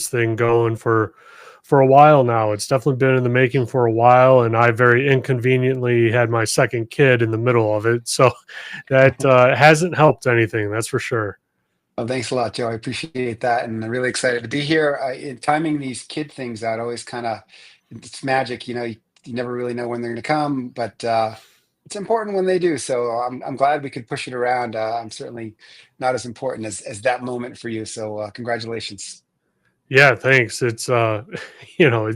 this thing going for a while now. It's definitely been in the making for a while, and I very inconveniently had my second kid in the middle of it, so that hasn't helped anything. That's for sure. Well, thanks a lot, Joe. I appreciate that, and I'm really excited to be here. In timing these kid things out, always kind of it's magic. You never really know when they're going to come, but it's important when they do. So I'm glad we could push it around. I'm certainly not as important as that moment for you. So congratulations. Yeah, thanks. It's you know,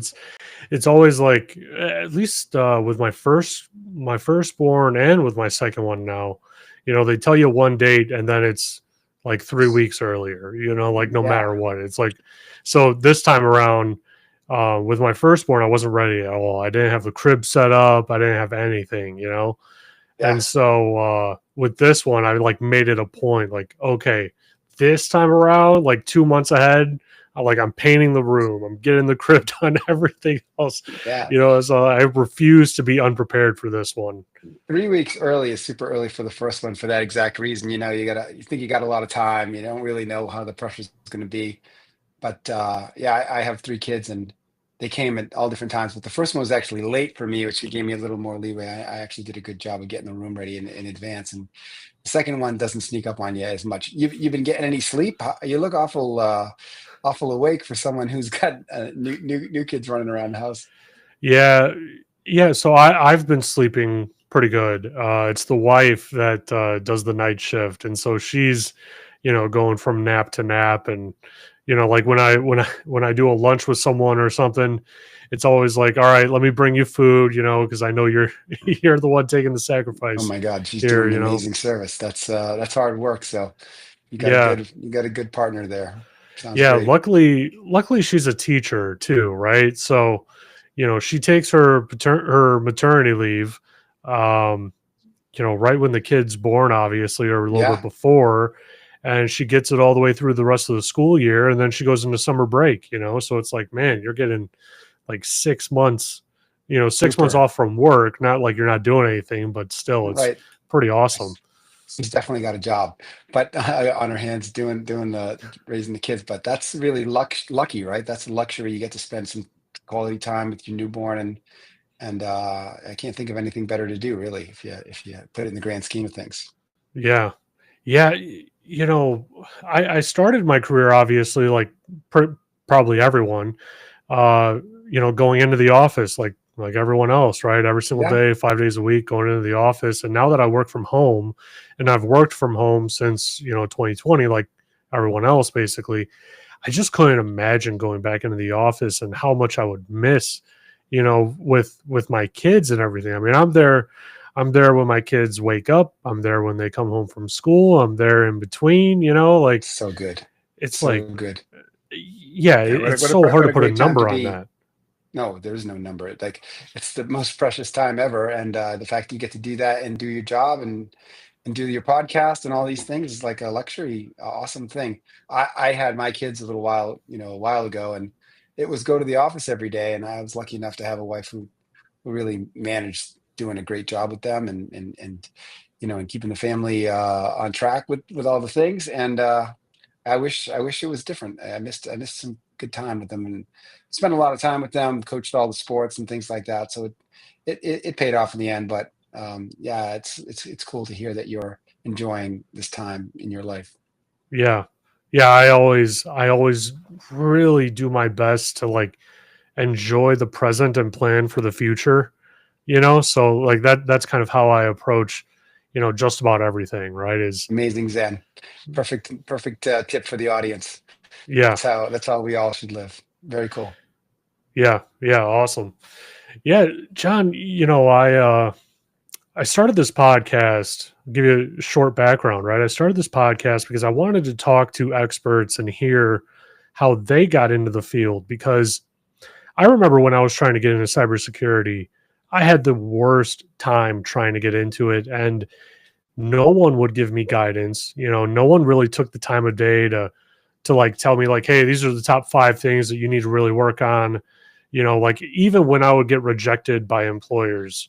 it's always like, at least with my firstborn and with my second one now, they tell you one date and then it's like 3 weeks earlier, like no matter Yeah, what. It's like, so this time around, with my firstborn, I wasn't ready at all. I didn't have the crib set up. I didn't have anything. yeah. And so with this one, I like made it a point, like, okay, this time around, like 2 months ahead, I'm painting the room, I'm getting the crib done, everything else, Yeah, so I refuse to be unprepared for this one. 3 weeks early is super early for the first one for that exact reason. You think you got a lot of time. You don't really know how the pressure's going to be. But yeah, I have three kids and they came at all different times. But the first one was actually late for me, which gave me a little more leeway. I actually did a good job of getting the room ready in advance. And the second one doesn't sneak up on you as much. You've been getting any sleep? You look awful awake for someone who's got new kids running around the house. Yeah, yeah. So I've been sleeping pretty good. It's the wife that does the night shift, and so she's, going from nap to nap, and like when I do a lunch with someone or something, it's always like, all right, let me bring you food, because I know you're you're the one taking the Oh sacrifice my God, she's here, doing an amazing service. That's hard work. So Yeah, you got a good partner there. Sounds yeah. great. Luckily, she's a teacher too, right? So, she takes her maternity leave, um, right when the kid's born, obviously, or a little bit Yeah, before, and she gets it all the way through the rest of the school year, and then she goes into summer break. So it's like, man, you're getting like 6 months, 6 months super. off from work. Not like you're not doing anything, but still, it's Right. pretty awesome. She's definitely got a job, but on her hands doing the raising the kids. But that's really lucky, right? That's a luxury. You get to spend some quality time with your newborn, and I can't think of anything better to do, really, if you put it in the grand scheme of things. Yeah. Yeah. I started my career, obviously, like probably everyone, uh, going into the office, like everyone else, right? Every single Yeah, day, 5 days a week, going into the office. And now that I work from home, and I've worked from home since, 2020, like everyone else, basically, I just couldn't imagine going back into the office and how much I would miss, with my kids and everything. I mean, I'm there when my kids wake up. I'm there when they come home from school. I'm there in between, like so good, it's so like, good. yeah, Yeah, it's so hard what to a put a great time to number on be. that. No, there's no number. It's the most precious time ever, and the fact you get to do that and do your job and do your podcast and all these things is like a luxury, awesome thing. I had my kids a while ago, and it was go to the office every day, and I was lucky enough to have a wife who really managed doing a great job with them and keeping the family on track with all the things. And I wish it was different. I missed some good time with them and spent a lot of time with them, coached all the sports and things like that. So it paid off in the end. But yeah, it's cool to hear that you're enjoying this time in your life. Yeah. Yeah, I always really do my best to like enjoy the present and plan for the future, So like that's kind of how I approach, just about everything, right? Is Amazing Zen. Perfect tip for the audience. yeah, That's how we all should live. Very cool. yeah, yeah, awesome. Yeah, John, I started this podcast. I'll give you a short background, right? I started this podcast because I wanted to talk to experts and hear how they got into the field, because I remember when I was trying to get into cybersecurity, I had the worst time trying to get into it, and no one would give me guidance. No one really took the time of day to like tell me like, hey, these are the top 5 things that you need to really work on. Like even when I would get rejected by employers,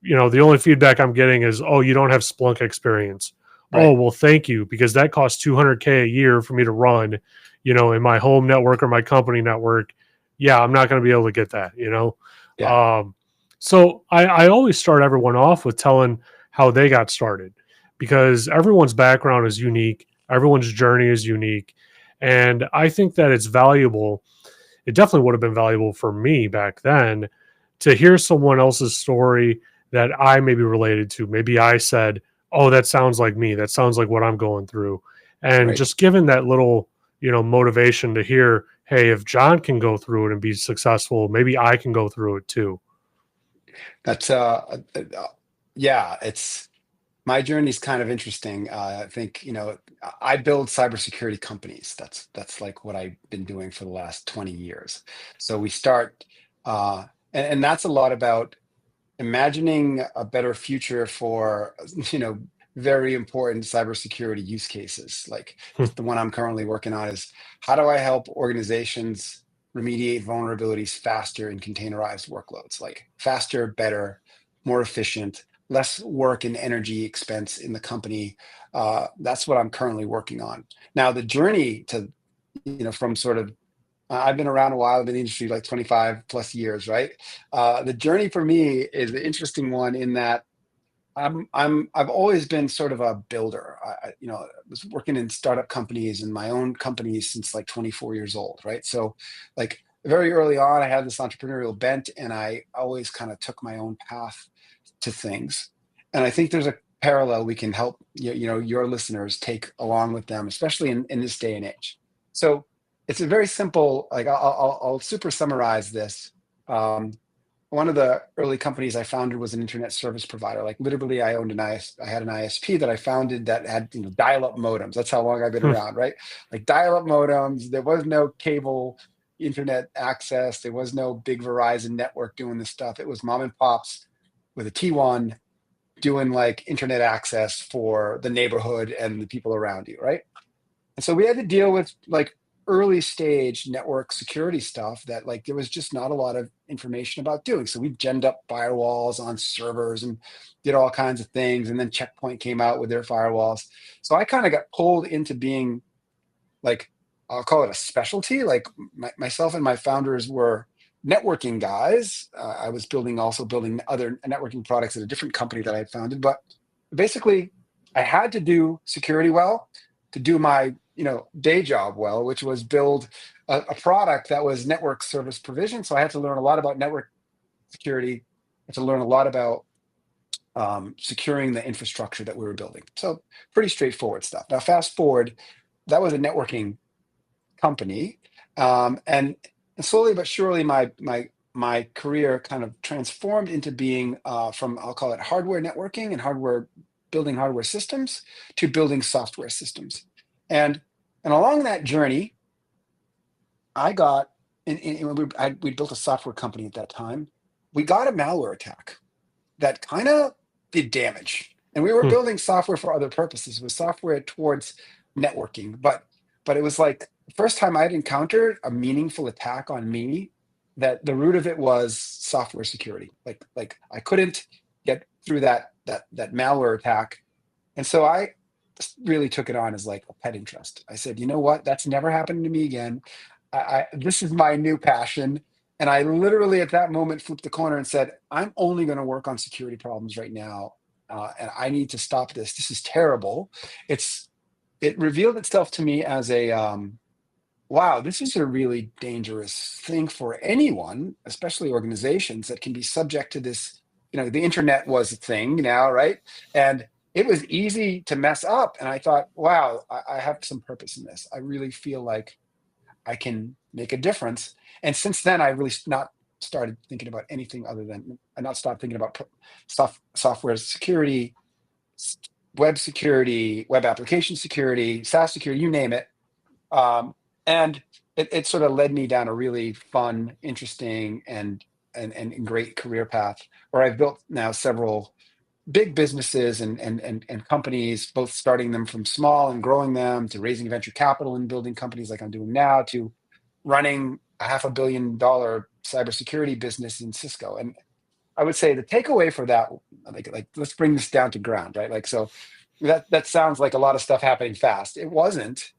the only feedback I'm getting is, oh, you don't have Splunk experience. Oh, Right. well, thank you, because that costs 200K a year for me to run, in my home network or my company network, yeah, I'm not going to be able to get that. Yeah. Um, so I always start everyone off with telling how they got started because everyone's background is unique, everyone's journey is unique. And I think that it's valuable. It definitely would have been valuable for me back then to hear someone else's story that I maybe related to. Maybe I said, "Oh, that sounds like me. That sounds like what I'm going through." And Right. just given that little, motivation to hear, "Hey, if John can go through it and be successful, maybe I can go through it too." That's yeah, it's my journey is kind of interesting. I think, I build cybersecurity companies. That's like what I've been doing for the last 20 years. So we start and that's a lot about imagining a better future for very important cybersecurity use cases. Like the one I'm currently working on is how do I help organizations remediate vulnerabilities faster in containerized workloads, like faster, better, more efficient, less work and energy expense in the company. That's what I'm currently working on now. The journey to from sort of I've been around a while. I've been in the industry like 25 plus years, right? The journey for me is an interesting one in that I've always been sort of a builder. Was working in startup companies and my own companies since like 24 years old, right? So, like very early on, I had this entrepreneurial bent, and I always kind of took my own path to things. And I think there's a parallel we can help your listeners take along with them, especially in this day and age. So it's a very simple, like I'll super summarize this. Um, One of the early companies I founded was an internet service provider. Like literally, I had an ISP that I founded that had dial-up modems. That's how long I've been around, right? Like dial-up modems. There was no cable internet access. There was no big Verizon network doing this stuff. It was mom and pops with a T1 doing like internet access for the neighborhood and the people around you, right? And so we had to deal with like early stage network security stuff that like there was just not a lot of information about doing. So we genned up firewalls on servers and did all kinds of things. And then Checkpoint came out with their firewalls. So I kind of got pulled into being like, I'll call it a specialty. Like myself and my founders were networking guys. I was also building other networking products at a different company that I had founded. But basically, I had to do security well to do my day job well, which was build a product that was network service provision. So I had to learn a lot about network security. I had to learn a lot about securing the infrastructure that we were building. So pretty straightforward stuff. Now, fast forward, that was a networking company, and slowly but surely, my career kind of transformed into being from, I'll call it hardware networking and building hardware systems to building software systems, and along that journey, I got we built a software company at that time. We got a malware attack that kind of did damage. And we were building software for other purposes. It was software towards networking, but it was like the first time I'd encountered a meaningful attack on me that the root of it was software security. Like I couldn't get through that malware attack. And so I really took it on as like a pet interest. I said, you know what? That's never happened to me again. This is my new passion. And I literally at that moment flipped the corner and said, I'm only going to work on security problems right now. And I need to stop this. This is terrible. It revealed itself to me as a wow, this is a really dangerous thing for anyone, especially organizations that can be subject to this. The internet was a thing now, right? And it was easy to mess up. And I thought, wow, I have some purpose in this. I really feel like I can make a difference. And since then, I really not started thinking about anything other than I not stopped thinking about software security, web security, web application security, SaaS security, you name it. And it sort of led me down a really fun, interesting, and great career path where I've built now several big businesses and companies, both starting them from small and growing them to raising venture capital and building companies like I'm doing now to running a $500 million cybersecurity business in Cisco. And I would say the takeaway for that, like let's bring this down to ground, right? Like so that sounds like a lot of stuff happening fast. It wasn't.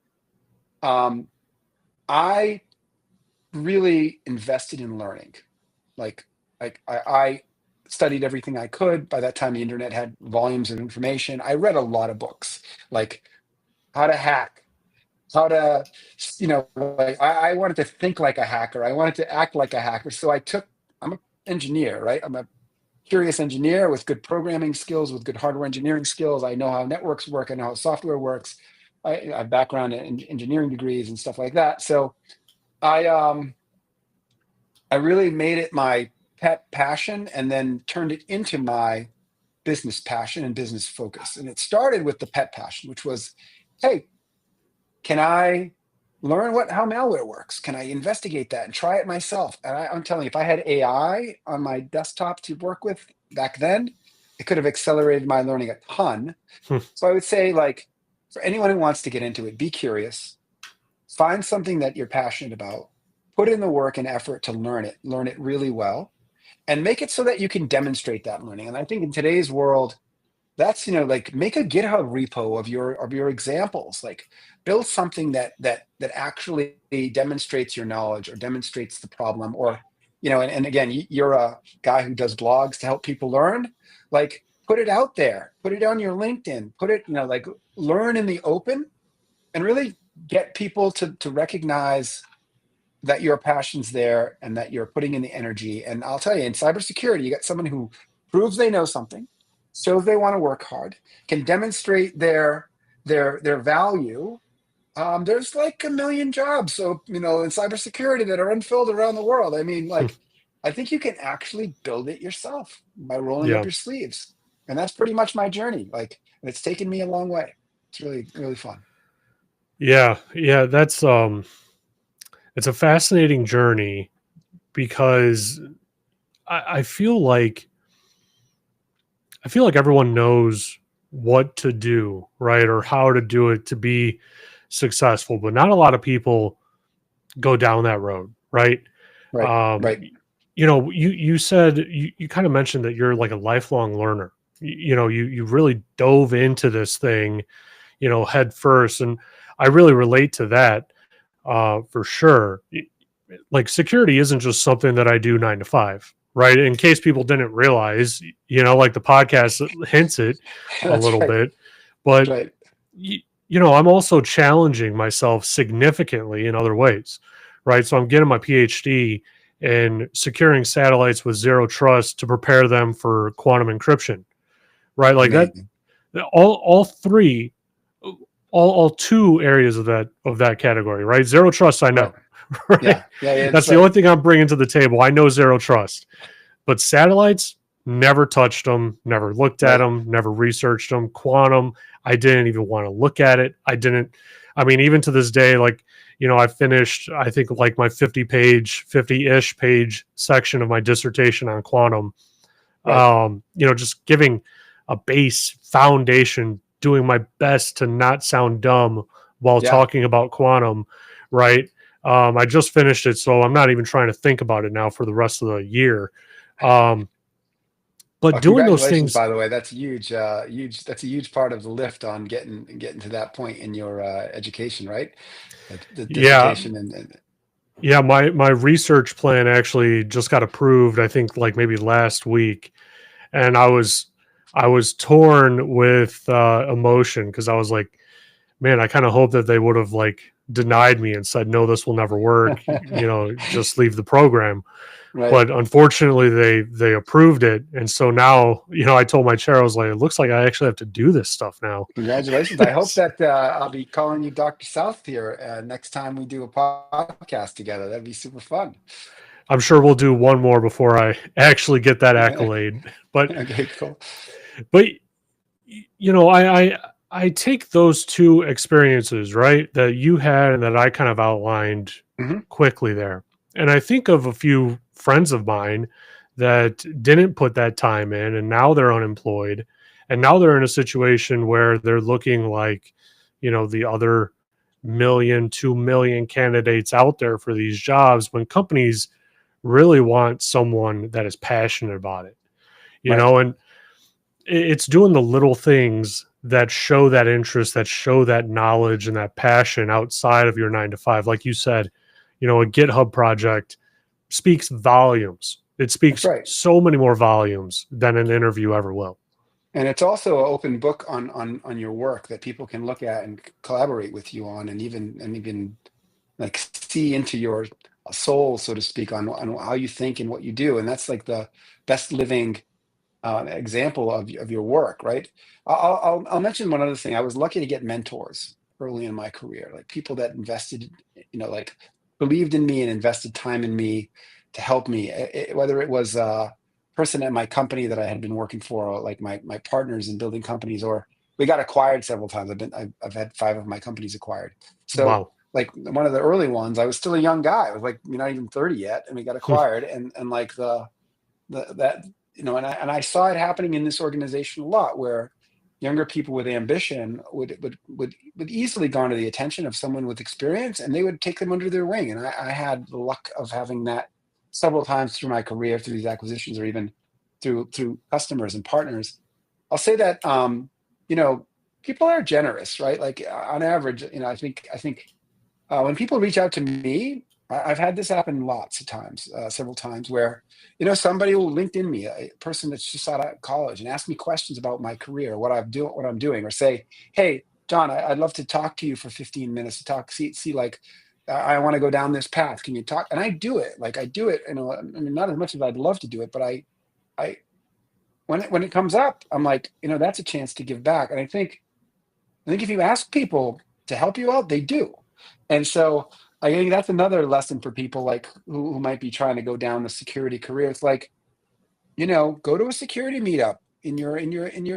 Um, I really invested in learning. Like, I studied everything I could. By that time, the internet had volumes of information. I read a lot of books, like how to hack, how to, like I wanted to think like a hacker. I wanted to act like a hacker. So I'm an engineer, right? I'm a curious engineer with good programming skills, with good hardware engineering skills. I know how networks work. I know how software works. I have background in engineering degrees and stuff like that. So I, um, I really made it my pet passion and then turned it into my business passion and business focus. And it started with the pet passion, which was, hey, can I learn how malware works? Can I investigate that and try it myself? And I'm telling you, if I had AI on my desktop to work with back then, it could have accelerated my learning a ton. Hmm. So I would say, like, for anyone who wants to get into it, be curious, find something that you're passionate about, put in the work and effort to learn it really well, and make it so that you can demonstrate that learning. And I think in today's world, that's, like, make a GitHub repo of your examples. Like, build something that actually demonstrates your knowledge or demonstrates the problem. Or, and again, you're a guy who does blogs to help people learn. Like, put it out there, put it on your LinkedIn, put it, like, learn in the open, and really get people to recognize that your passion's there and that you're putting in the energy. And I'll tell you, in cybersecurity, you got someone who proves they know something, shows they want to work hard, can demonstrate their value. There's like a million jobs, so, in cybersecurity that are unfilled around the world. I mean, Hmm. like, I think you can actually build it yourself by rolling up Yeah. your sleeves. And that's pretty much my journey. Like, and it's taken me a long way. It's really, really fun. Yeah. Yeah. It's a fascinating journey because I feel like everyone knows what to do, right? Or how to do it to be successful, but not a lot of people go down that road, right? Right, Um, right. you said you kind of mentioned that you're like a lifelong learner. You really dove into this thing, head first, and I really relate to that for sure. Like security isn't just something that I do 9 to 5, right? In case people didn't realize, like the podcast hints it a That's little right. bit, That's but right. I'm also challenging myself significantly in other ways, right? So I'm getting my PhD in securing satellites with zero trust to prepare them for quantum encryption, right? Like that, Amazing. all three, all two areas of that category, right? Zero trust, I Right. know, right? Yeah. Yeah. Yeah. That's That's the right. only thing I'm bringing to the table. I know zero trust, but satellites, never touched them, never looked at Right. them, never researched them. Quantum, I didn't even want to look at it. I mean, even to this day, like, I finished, I think, like my 50-ish page section of my dissertation on quantum. Right. Just giving a base foundation, doing my best to not sound dumb while Yeah. talking about quantum, right? I just finished it, so I'm not even trying to think about it now for the rest of the year. Um, but doing those Congratulations, things, by the way. That's huge. Huge. That's a huge part of the lift on getting to that point in your education, right? The yeah, dissertation and yeah, my research plan actually just got approved, I think like maybe last week, and I was torn with emotion because I was like, man, I kind of hope that they would have like denied me and said, no, this will never work. Just leave the program. right. But unfortunately, they approved it, and so now, I told my chair, I was like, it looks like I actually have to do this stuff now. Congratulations. I hope that I'll be calling you Dr. South here next time we do a podcast together. That'd be super fun. I'm sure we'll do one more before I actually get that accolade. But Okay, cool. but I take those two experiences, right, that you had and that I kind of outlined Hmm. quickly there. And I think of a few friends of mine that didn't put that time in and now they're unemployed. And now they're in a situation where they're looking like, the other 2 million candidates out there for these jobs when companies really want someone that is passionate about it, Right. and it's doing the little things that show that interest, that show that knowledge and that passion outside of your 9 to 5. Like you said, a GitHub project speaks volumes. It That's speaks right. so many more volumes than an interview ever will. And it's also an open book on your work that people can look at and collaborate with you on, and even like see into your soul, so to speak, on how you think and what you do. And that's like the best living example of your work, right? I'll mention one other thing. I was lucky to get mentors early in my career, like people that invested, like believed in me and invested time in me to help me. Whether it was a person at my company that I had been working for, or like my partners in building companies, or we got acquired several times. I've had 5 of my companies acquired. So Wow. like one of the early ones, I was still a young guy. I was like not even 30 yet, and we got acquired, and like that and I saw it happening in this organization a lot, where younger people with ambition would easily garner the attention of someone with experience, and they would take them under their wing. And I had the luck of having that several times through my career, through these acquisitions, or even through customers and partners. I'll say that people are generous, right? Like on average, when people reach out to me, I've had this happen lots of times, several times, where somebody will LinkedIn me, a person that's just out of college, and ask me questions about my career, what I'm doing, or say, "Hey, John, I'd love to talk to you for 15 minutes to talk. See, like, I want to go down this path. Can you talk?" And I do it. Like I do it. I mean, not as much as I'd love to do it, but I when it comes up, I'm like, that's a chance to give back. And I think if you ask people to help you out, they do. And so I think that's another lesson for people like who might be trying to go down the security career. It's like, go to a security meetup in your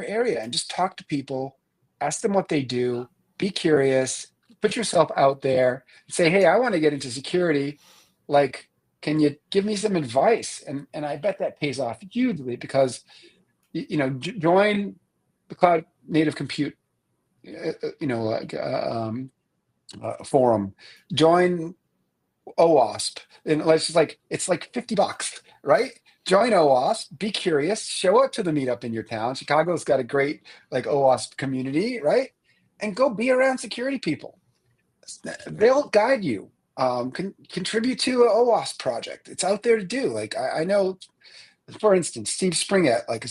area and just talk to people, ask them what they do, be curious, put yourself out there, say, "Hey, I want to get into security. Like, can you give me some advice?" And I bet that pays off hugely, because join the Cloud Native Compute like forum, join OWASP, and let's just like it's like $50, right? Join OWASP, be curious, show up to the meetup in your town. Chicago's got a great like OWASP community, right? And go be around security people. They'll guide you. Contribute to a OWASP project. It's out there to do. Like I know, for instance, Steve Springett, like a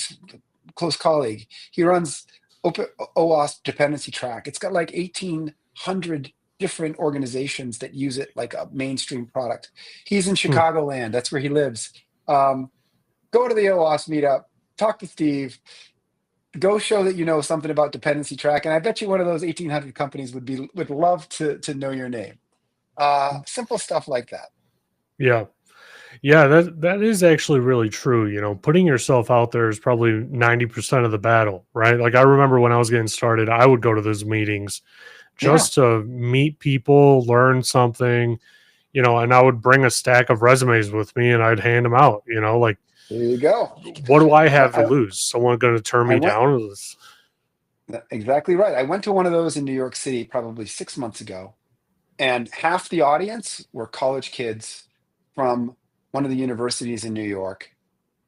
close colleague, he runs Open OWASP dependency track. It's got like 1,800 different organizations that use it like a mainstream product. He's in Hmm. Chicagoland. That's where he lives. Go to the OWASP meetup, talk to Steve, go show that you know something about dependency track, and I bet you one of those 1,800 companies would love to know your name. Simple stuff like that. Yeah. Yeah, that is actually really true. Putting yourself out there is probably 90% of the battle, right? Like I remember when I was getting started, I would go to those meetings Yeah, just to meet people, learn something, and I would bring a stack of resumes with me and I'd hand them out, like there you go. what do I have to I, lose? Someone going to turn I me went down? exactly right. I went to one of those in New York City probably 6 months ago, and half the audience were college kids from one of the universities in New York.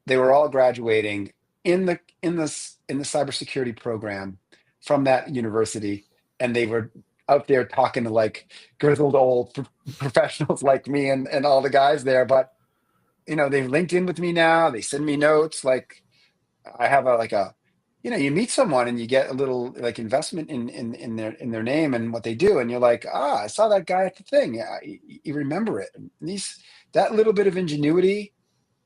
They were all graduating in the cybersecurity program from that university, and they were out there talking to like grizzled old professionals like me and all the guys there. But they've linked in with me now. They send me notes. Like I have you meet someone and you get a little like investment in their name and what they do, and you're like, I saw that guy at the thing. Yeah, you remember it. And that little bit of ingenuity,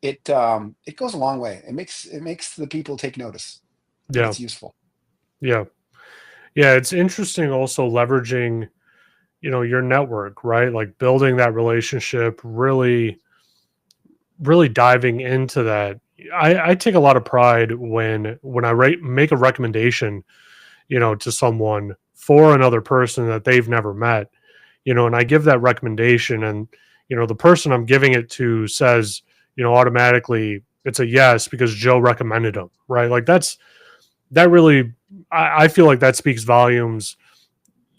it goes a long way. It makes the people take notice that Yeah. it's useful. Yeah. Yeah. It's interesting also leveraging, your network, right? Like building that relationship, really, really diving into that. I take a lot of pride when I make a recommendation, to someone for another person that they've never met, and I give that recommendation, and the person I'm giving it to says, automatically it's a yes because Joe recommended him, right? Like that really, I feel like that speaks volumes,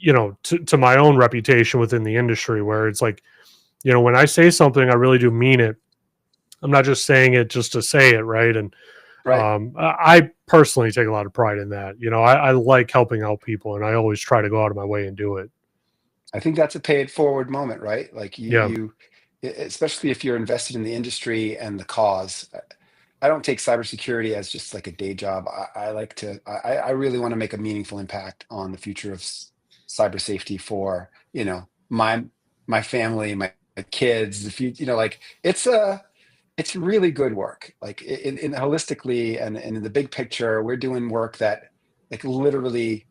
to my own reputation within the industry, where it's like, when I say something, I really do mean it. I'm not just saying it just to say it, right? And Right. I personally take a lot of pride in that. I like helping out people, and I always try to go out of my way and do it. I think that's a pay it forward moment, right? Like Yeah. especially if you're invested in the industry and the cause. I don't take cybersecurity as just like a day job. I like to, I really want to make a meaningful impact on the future of cyber safety for, my family, my kids, the future, like it's really good work. Like in holistically and in the big picture, we're doing work that like literally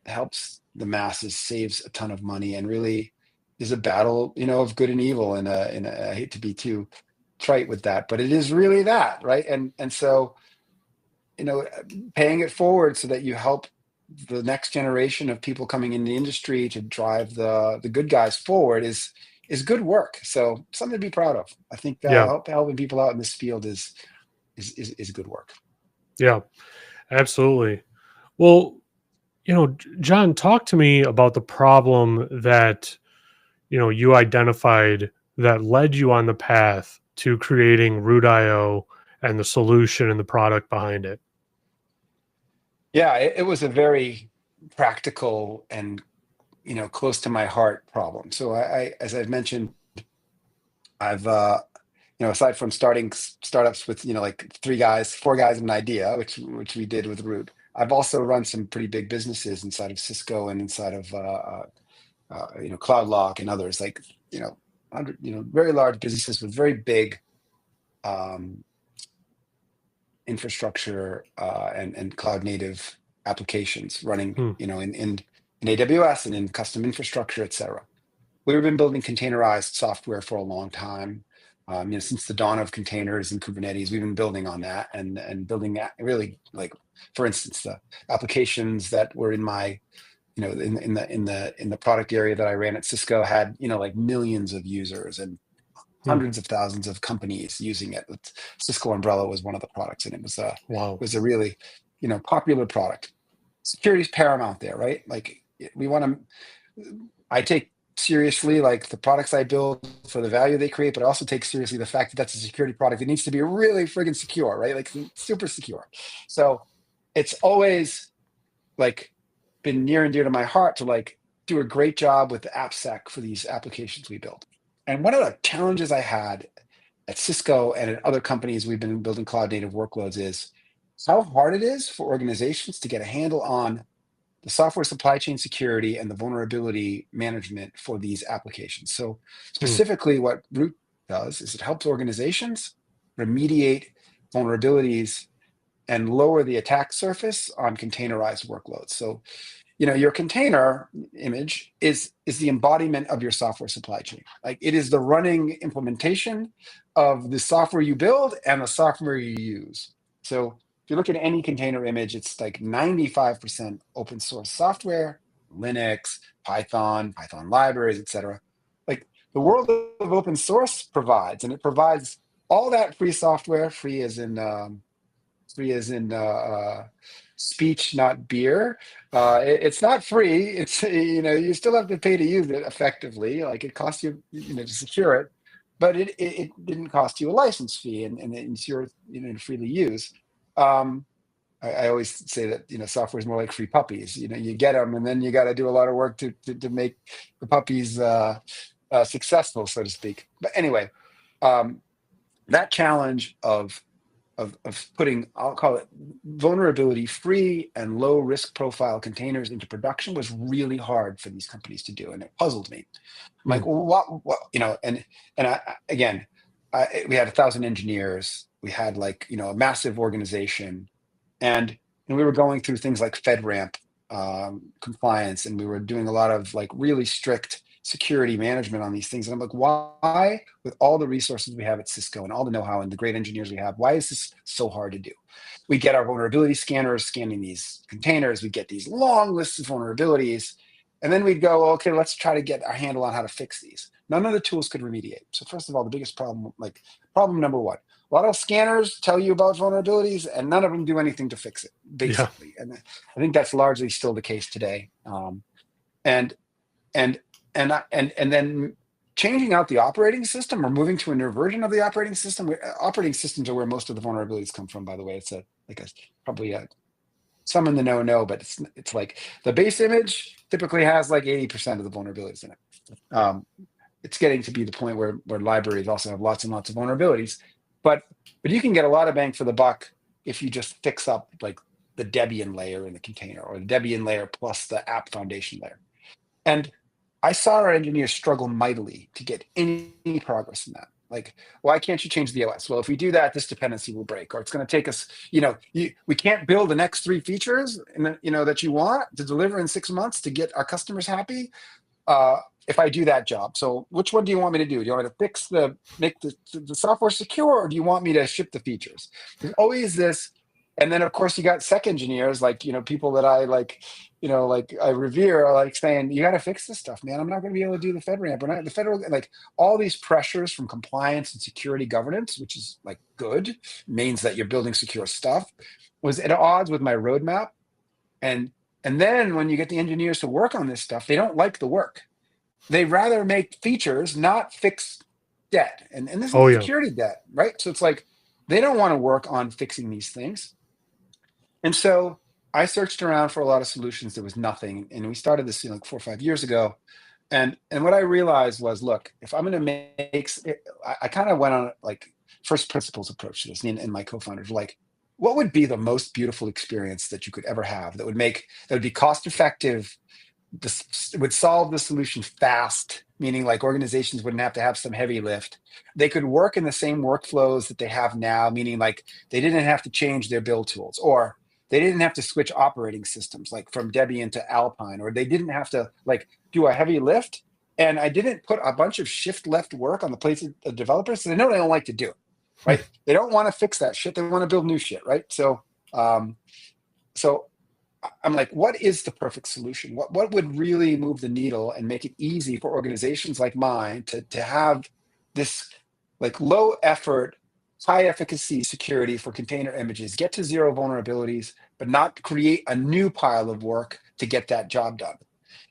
helps the masses, saves a ton of money, and really is a battle, of good and evil. I hate to be too trite with that, but it is really that, right? And so, you know, paying it forward so that you help the next generation of people coming in the industry to drive the good guys forward is good work. So something to be proud of. I think Yeah. helping people out in this field is good work. Yeah. Absolutely. Well, John, talk to me about the problem that, you identified that led you on the path to creating Root.io and the solution and the product behind it. Yeah, it was a very practical and close to my heart problem. So as I've mentioned, I've aside from starting startups with like four guys and an idea, which we did with Root, I've also run some pretty big businesses inside of Cisco and inside of CloudLock and others, like you know very large businesses with very big um, infrastructure and cloud native applications running Hmm. in AWS and in custom infrastructure, et cetera. We've been building containerized software for a long time. Since the dawn of containers and Kubernetes, we've been building on that and building that really, like, for instance, the applications that were in my, in the product area that I ran at Cisco had, like millions of users and Hmm. hundreds of thousands of companies using it. Cisco Umbrella was one of the products, and Wow. was a really, popular product. Security is paramount there, right? Like we want to. I take seriously like the products I build for the value they create, but I also take seriously the fact that that's a security product. It needs to be really friggin' secure, right? Like super secure. So it's always like been near and dear to my heart to like do a great job with the AppSec for these applications we build. And one of the challenges I had at Cisco and at other companies we've been building cloud native workloads is how hard it is for organizations to get a handle on the software supply chain security and the vulnerability management for these applications. So Hmm. specifically what Root does is it helps organizations remediate vulnerabilities and lower the attack surface on containerized workloads. So your container image is the embodiment of your software supply chain. Like it is the running implementation of the software you build and the software you use. So if you look at any container image, it's like 95% open source software, Linux, Python libraries, etc. Like the world of open source provides, and it provides all that free software, free as in speech, not beer. It's not free. It's you still have to pay to use it effectively. Like it costs you to secure it, but it didn't cost you a license fee, and it's yours to freely use. Um, I always say that software is more like free puppies. You get them, and then you got to do a lot of work to make the puppies successful, so to speak. But anyway, um, that challenge of putting, I'll call it vulnerability free and low risk profile containers into production was really hard for these companies to do. And it puzzled me. I'm Hmm. like, well, what, and again, we had 1,000 engineers. We had like, a massive organization and we were going through things like FedRAMP compliance, and we were doing a lot of like really strict security management on these things. And I'm like, why, with all the resources we have at Cisco and all the know-how and the great engineers we have, why is this so hard to do? We get our vulnerability scanners scanning these containers. We get these long lists of vulnerabilities, and then we'd go, okay, let's try to get our handle on how to fix these. None of the tools could remediate. So first of all, the biggest problem, like problem number one, a lot of scanners tell you about vulnerabilities and none of them do anything to fix it, Yeah. basically. And I think that's largely still the case today. And and and then changing out the operating system or moving to a new version of the operating system. Operating systems are where most of the vulnerabilities come from, by the way. It's probably a some in the know, but it's like the base image typically has like 80% of the vulnerabilities in it. Um, it's getting to be the point where libraries also have lots and lots of vulnerabilities, but you can get a lot of bang for the buck if you just fix up like the Debian layer in the container, or the Debian layer plus the app foundation layer. And I saw our engineers struggle mightily to get any progress in that. Like, why can't you change the OS? Well, if we do that, this dependency will break, or it's going to take us, we can't build the next three features that you want to deliver in 6 months to get our customers happy. If I do that job. So which one do you want me to do? Do you want me to make the software secure, or do you want me to ship the features? There's always this. And then of course you got SEC engineers, like, people that I like, like I revere, are like saying, you got to fix this stuff, man. I'm not going to be able to do the FedRAMP, or not the federal, like all these pressures from compliance and security governance, which is like good, means that you're building secure stuff, was at odds with my roadmap. And then when you get the engineers to work on this stuff, they don't like the work. They rather make features, not fix debt. And this Oh is yeah. security debt, right? So it's like they don't want to work on fixing these things. And so I searched around for a lot of solutions. There was nothing. And we started this like 4 or 5 years ago. And what I realized was, look, if I'm going to I kind of went on like first principles approach to this. And my co-founders were like, what would be the most beautiful experience that you could ever have that would be cost effective? This would solve the solution fast, meaning like organizations wouldn't have to have some heavy lift. They could work in the same workflows that they have now, meaning like they didn't have to change their build tools, or they didn't have to switch operating systems like from Debian to Alpine, or they didn't have to like do a heavy lift. And I didn't put a bunch of shift left work on the plates of developers, so they know they don't like to do it, right? They don't want to fix that shit. They want to build new shit, right? Um, so I'm like, what is the perfect solution? What would really move the needle and make it easy for organizations like mine to have this like low effort, high efficacy security for container images, get to zero vulnerabilities, but not create a new pile of work to get that job done?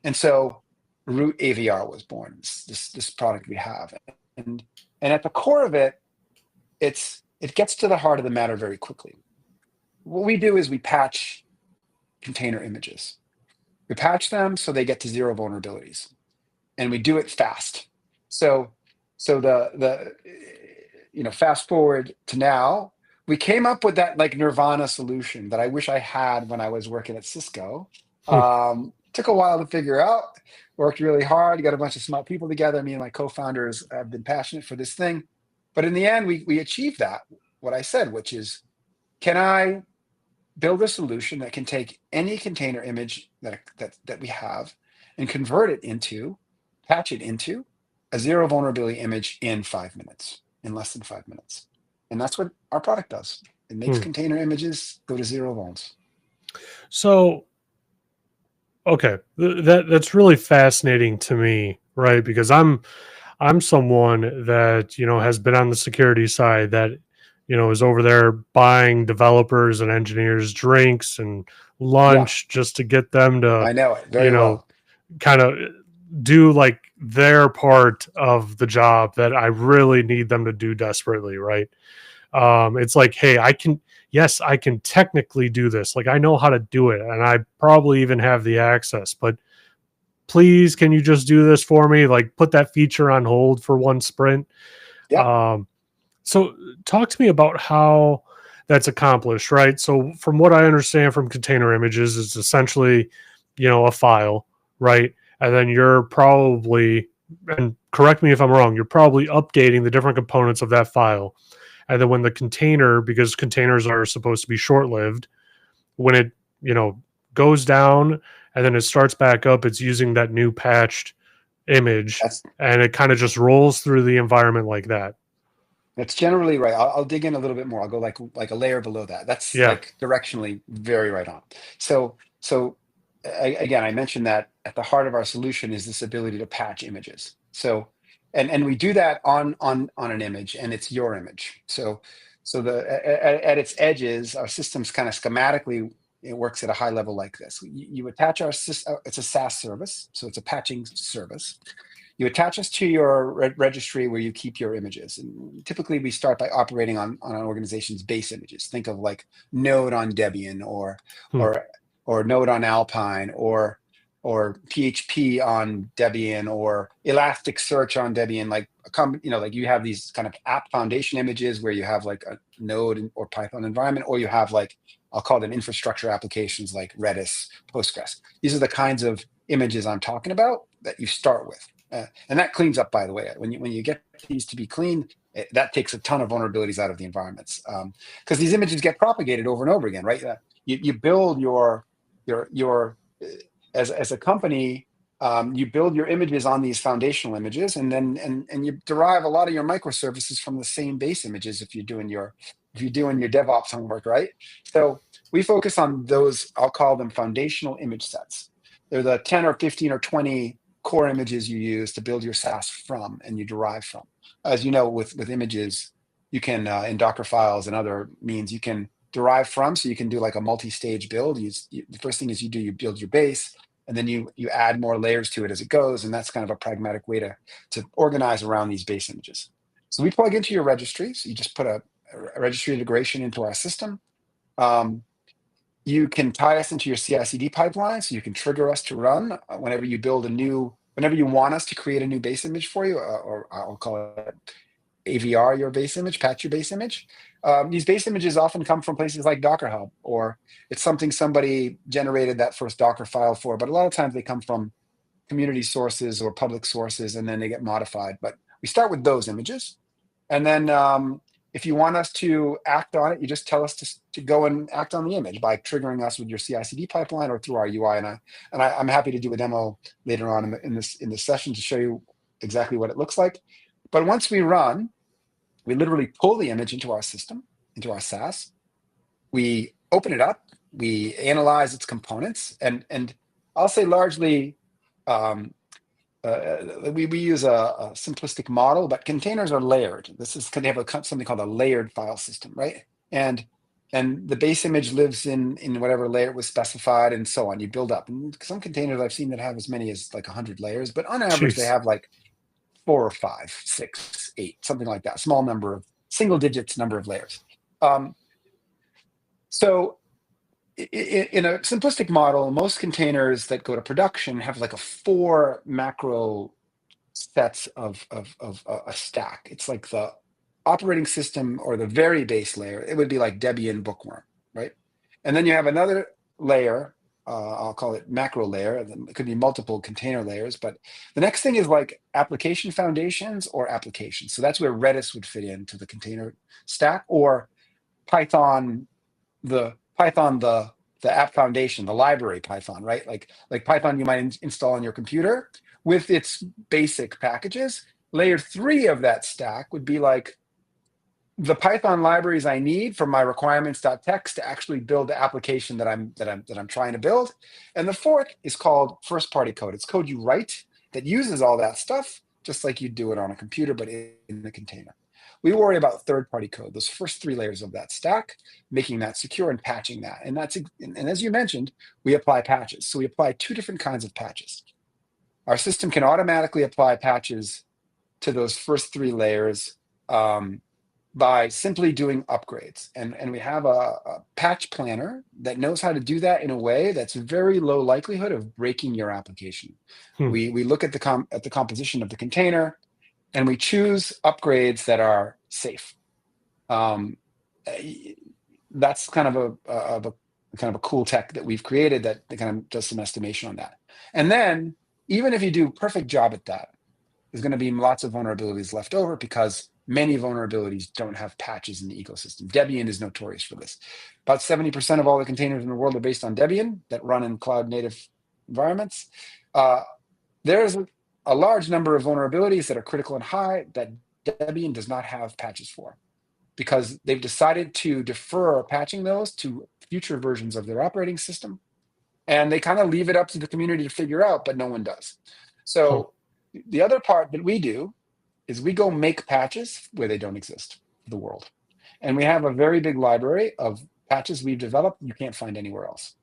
And so Root AVR was born, this product we have. And at the core of it, it gets to the heart of the matter very quickly. What we do is we patch container images. We patch them so they get to zero vulnerabilities, and we do it fast. So the fast forward to now, we came up with that like Nirvana solution that I wish I had when I was working at Cisco. Took a while to figure out. Worked really hard. Got a bunch of smart people together. Me and my co-founders have been passionate for this thing, but in the end, we achieved that. What I said, which is, can I build a solution that can take any container image that we have and patch it into a zero vulnerability image in 5 minutes, in less than 5 minutes. And that's what our product does. It makes container images go to zero vulns. So, okay, that's really fascinating to me, right? Because I'm someone that has been on the security side, that is over there buying developers and engineers drinks and Yeah, lunch just to get them to I know it you very know well. kind of do like their part of the job that I really need them to do desperately, right? It's like, hey, yes, I can technically do this. Like, I know how to do it, and I probably even have the access, but please, can you just do this for me? Like, put that feature on hold for one sprint. Yeah, Um, so talk to me about how that's accomplished, right? So from what I understand from container images, it's essentially, a file, right? And then you're probably, and correct me if I'm wrong, you're probably updating the different components of that file. And then when the container, because containers are supposed to be short-lived, when it, goes down and then it starts back up, it's using that new patched image, that's and it kind of just rolls through the environment like that. that's generally right. I'll dig in a little bit more. I'll go like a layer below that. That's Yeah. like directionally very right on. Again, I mentioned that at the heart of our solution is this ability to patch images. So, and we do that on an image, and it's your image. So at its edges, our systems kind of schematically, it works at a high level like this. You attach our system. It's a SaaS service, so it's a patching service. You attach us to your registry where you keep your images. And typically we start by operating on an organization's base images. Think of like Node on Debian Hmm. or Node on Alpine or PHP on Debian or Elasticsearch on Debian, like like you have these kind of app foundation images where you have like a Node or Python environment, or you have like, I'll call them infrastructure applications like Redis, Postgres. These are the kinds of images I'm talking about that you start with. And that cleans up, by the way, when you get these to be clean, that takes a ton of vulnerabilities out of the environments, because these images get propagated over and over again, right? You build your as a company, you build your images on these foundational images, and then and you derive a lot of your microservices from the same base images if you're doing your DevOps homework, right? So we focus on those, I'll call them foundational image sets. They're the 10 or 15 or 20 core images you use to build your SaaS from and you derive from. As you know, with images, you can in Docker files and other means you can derive from. So you can do like a multi-stage build. The first thing is you build your base, and then you add more layers to it as it goes, and that's kind of a pragmatic way to organize around these base images. So we plug into your registry. So you just put a registry integration into our system. Um, you can tie us into your CI/CD pipeline, so you can trigger us to run whenever whenever you want us to create a new base image for you, or I'll call it AVR your base image, patch your base image. These base images often come from places like Docker Hub, or it's something somebody generated that first Docker file for, but a lot of times they come from community sources or public sources, and then they get modified. But we start with those images. And then if you want us to act on it, you just tell us to go and act on the image by triggering us with your CI/CD pipeline or through our UI. I'm happy to do a demo later on in this session to show you exactly what it looks like. But once we run, we literally pull the image into our system, into our SaaS. We open it up, we analyze its components, and I'll say largely we use a simplistic model, but containers are layered. They have something called a layered file system, right? And the base image lives in whatever layer it was specified, and so on. You build up. And some containers I've seen that have as many as like 100 layers, but on average they Jeez. have like 4 or 5, 6, 8, something like that. Small number of single digits number of layers. So in a simplistic model, most containers that go to production have like a 4 macro sets of a stack. It's like the operating system or the very base layer. It would be like Debian Bookworm, right? And then you have another layer. I'll call it macro layer. It could be multiple container layers, but the next thing is like application foundations or applications. So that's where Redis would fit into the container stack, or Python, the app foundation, the library Python, right? Like Python you might install on your computer with its basic packages. Layer 3 of that stack would be like the Python libraries I need from my requirements.txt to actually build the application that I'm trying to build. And the fourth is called first party code. It's code you write that uses all that stuff, just like you do it on a computer, but in the container. We worry about third party code, those first 3 layers of that stack, making that secure and patching that. And as you mentioned, we apply patches. So we apply 2 different kinds of patches. Our system can automatically apply patches to those first 3 layers by simply doing upgrades. And we have a patch planner that knows how to do that in a way that's very low likelihood of breaking your application. Hmm. We look at the composition of the container, and we choose upgrades that are safe. That's kind of a cool tech that we've created that kind of does some estimation on that. And then even if you do a perfect job at that, there's going to be lots of vulnerabilities left over because many vulnerabilities don't have patches in the ecosystem. Debian is notorious for this. About 70% of all the containers in the world are based on Debian that run in cloud native environments. There's a large number of vulnerabilities that are critical and high that Debian does not have patches for, because they've decided to defer patching those to future versions of their operating system. And they kind of leave it up to the community to figure out, but no one does. Huh. So the other part that we do is we go make patches where they don't exist for the world. And we have a very big library of patches we've developed you can't find anywhere else.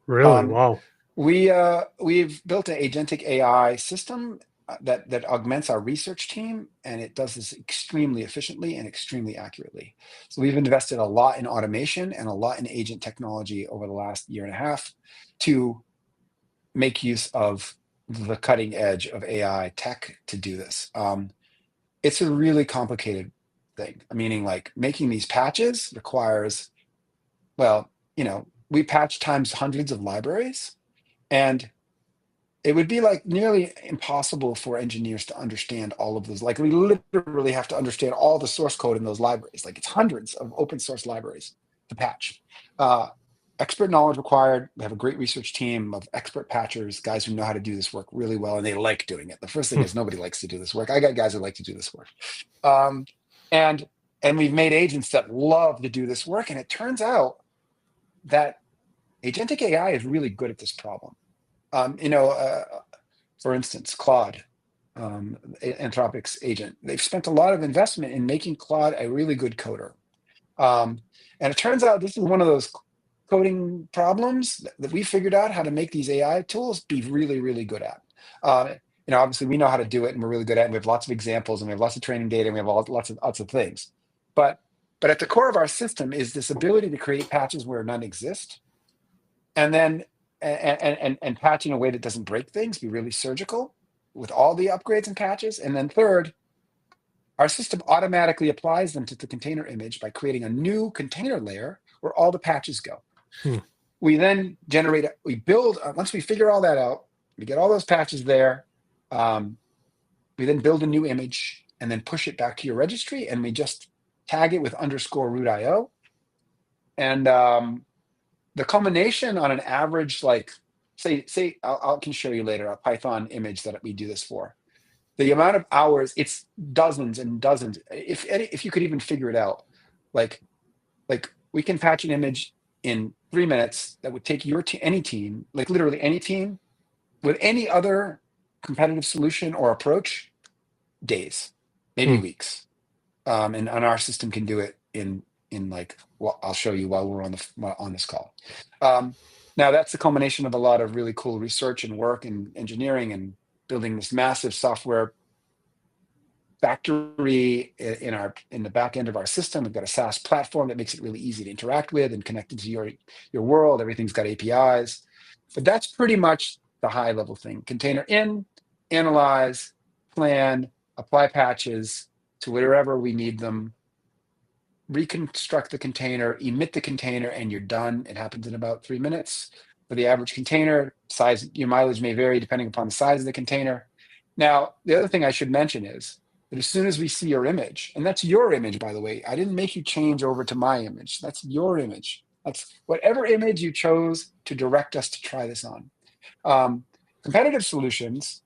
Really? Um, Wow. we've built an agentic AI system that augments our research team, and it does this extremely efficiently and extremely accurately. So we've invested a lot in automation and a lot in agent technology over the last year and a half to make use of the cutting edge of AI tech to do this. It's a really complicated thing, meaning like making these patches requires, well, we patch times hundreds of libraries, and it would be like nearly impossible for engineers to understand all of those. Like we literally have to understand all the source code in those libraries. Like it's hundreds of open source libraries to patch. Uh, Expert knowledge required. We have a great research team of expert patchers, guys who know how to do this work really well, and they like doing it. The first thing Hmm. is nobody likes to do this work. I got guys who like to do this work. Um, and we've made agents that love to do this work. And it turns out that agentic AI is really good at this problem. Um, you know, uh, for instance, Claude, Anthropic's agent, they've spent a lot of investment in making Claude a really good coder. Um, and it turns out this is one of those coding problems that we figured out how to make these AI tools be really, really good at. Uh, Obviously we know how to do it and we're really good at it. And we have lots of examples and we have lots of training data and we have lots of things. But at the core of our system is this ability to create patches where none exist, and then and patch in a way that doesn't break things, be really surgical with all the upgrades and patches. And then third, our system automatically applies them to the container image by creating a new container layer where all the patches go. Hmm. We then we build, once we figure all that out, we get all those patches there. We then build a new image and then push it back to your registry, and we just tag it with _root.io. And the culmination on an average, like say, I can show you later a Python image that we do this for. The amount of hours, it's dozens and dozens. If you could even figure it out, like we can patch an image in 3 minutes that would take any team, like literally any team, with any other competitive solution or approach, days, maybe Hmm. weeks. And our system can do it in like, well, I'll show you while we're on this call. Now that's the culmination of a lot of really cool research and work and engineering and building this massive software factory in the back end of our system. We've got a SaaS platform that makes it really easy to interact with and connect into your world. Everything's got APIs, but that's pretty much the high level thing. Container in, analyze, plan, apply patches to wherever we need them, reconstruct the container, emit the container, and you're done. It happens in about 3 minutes. For the average container size, your mileage may vary depending upon the size of the container. Now, the other thing I should mention is that as soon as we see your image, and that's your image, by the way, I didn't make you change over to my image. That's your image. That's whatever image you chose to direct us to try this on. Competitive solutions,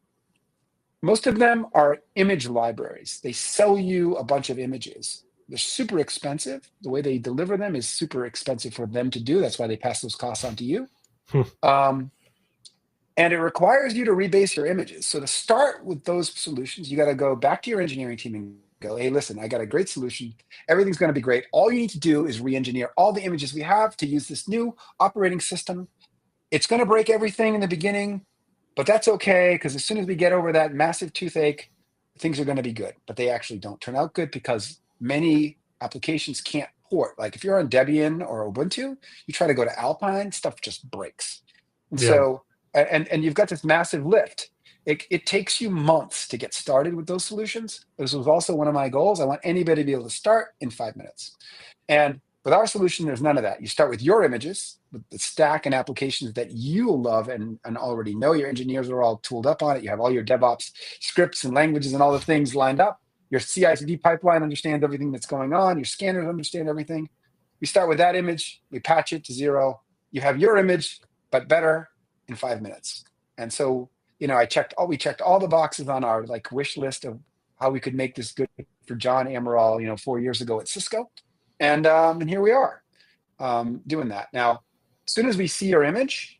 most of them are image libraries. They sell you a bunch of images. They're super expensive. The way they deliver them is super expensive for them to do. That's why they pass those costs on to you. Hmm. And it requires you to rebase your images. So to start with those solutions, you got to go back to your engineering team and go, hey, listen, I got a great solution. Everything's going to be great. All you need to do is re-engineer all the images we have to use this new operating system. It's going to break everything in the beginning, but that's okay, because as soon as we get over that massive toothache, things are going to be good. But they actually don't turn out good because many applications can't port. Like if you're on Debian or Ubuntu, you try to go to Alpine, stuff just breaks. And Yeah. so, and you've got this massive lift. It takes you months to get started with those solutions. This was also one of my goals. I want anybody to be able to start in 5 minutes. And with our solution, there's none of that. You start with your images, with the stack and applications that you love and already know. Your engineers are all tooled up on it. You have all your DevOps scripts and languages and all the things lined up. Your CI/CD pipeline understands everything that's going on. Your scanners understand everything. We start with that image. We patch it to 0. You have your image, but better in 5 minutes. And so, we checked all the boxes on our wish list of how we could make this good for John Amaral, 4 years ago at Cisco. And here we are doing that. Now, as soon as we see your image,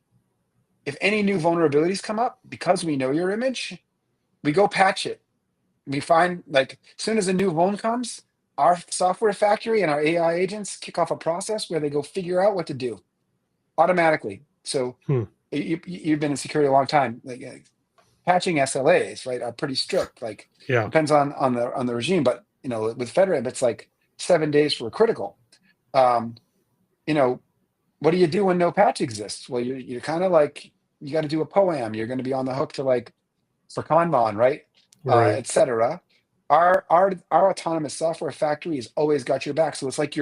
if any new vulnerabilities come up, because we know your image, we go patch it. We find, as soon as a new vuln comes, our software factory and our AI agents kick off a process where they go figure out what to do automatically. So Hmm. you've been in security a long time. patching SLAs, right, are pretty strict. Like, Yeah. depends on the regime, but with FedRAMP, it's like 7 days for a critical. Um, you know, what do you do when no patch exists? Well, you're kind of like, you got to do a POAM. You're going to be on the hook to, like, for Kanban, right? Right. Etc. Our autonomous software factory has always got your back. So it's like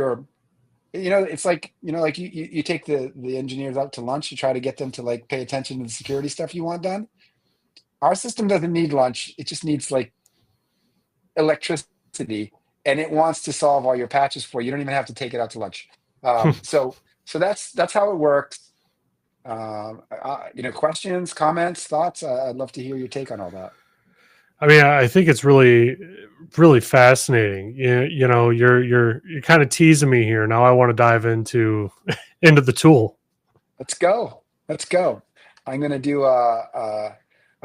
it's like, like you take the engineers out to lunch to try to get them to, like, pay attention to the security stuff you want done. Our system doesn't need lunch. It just needs, like, electricity, and it wants to solve all your patches for you. You don't even have to take it out to lunch. So that's how it works. Questions, comments, thoughts. I'd love to hear your take on all that. I mean, I think it's really, really fascinating. You're kind of teasing me here. Now I want to dive into the tool. Let's go. Let's go. I'm going to do a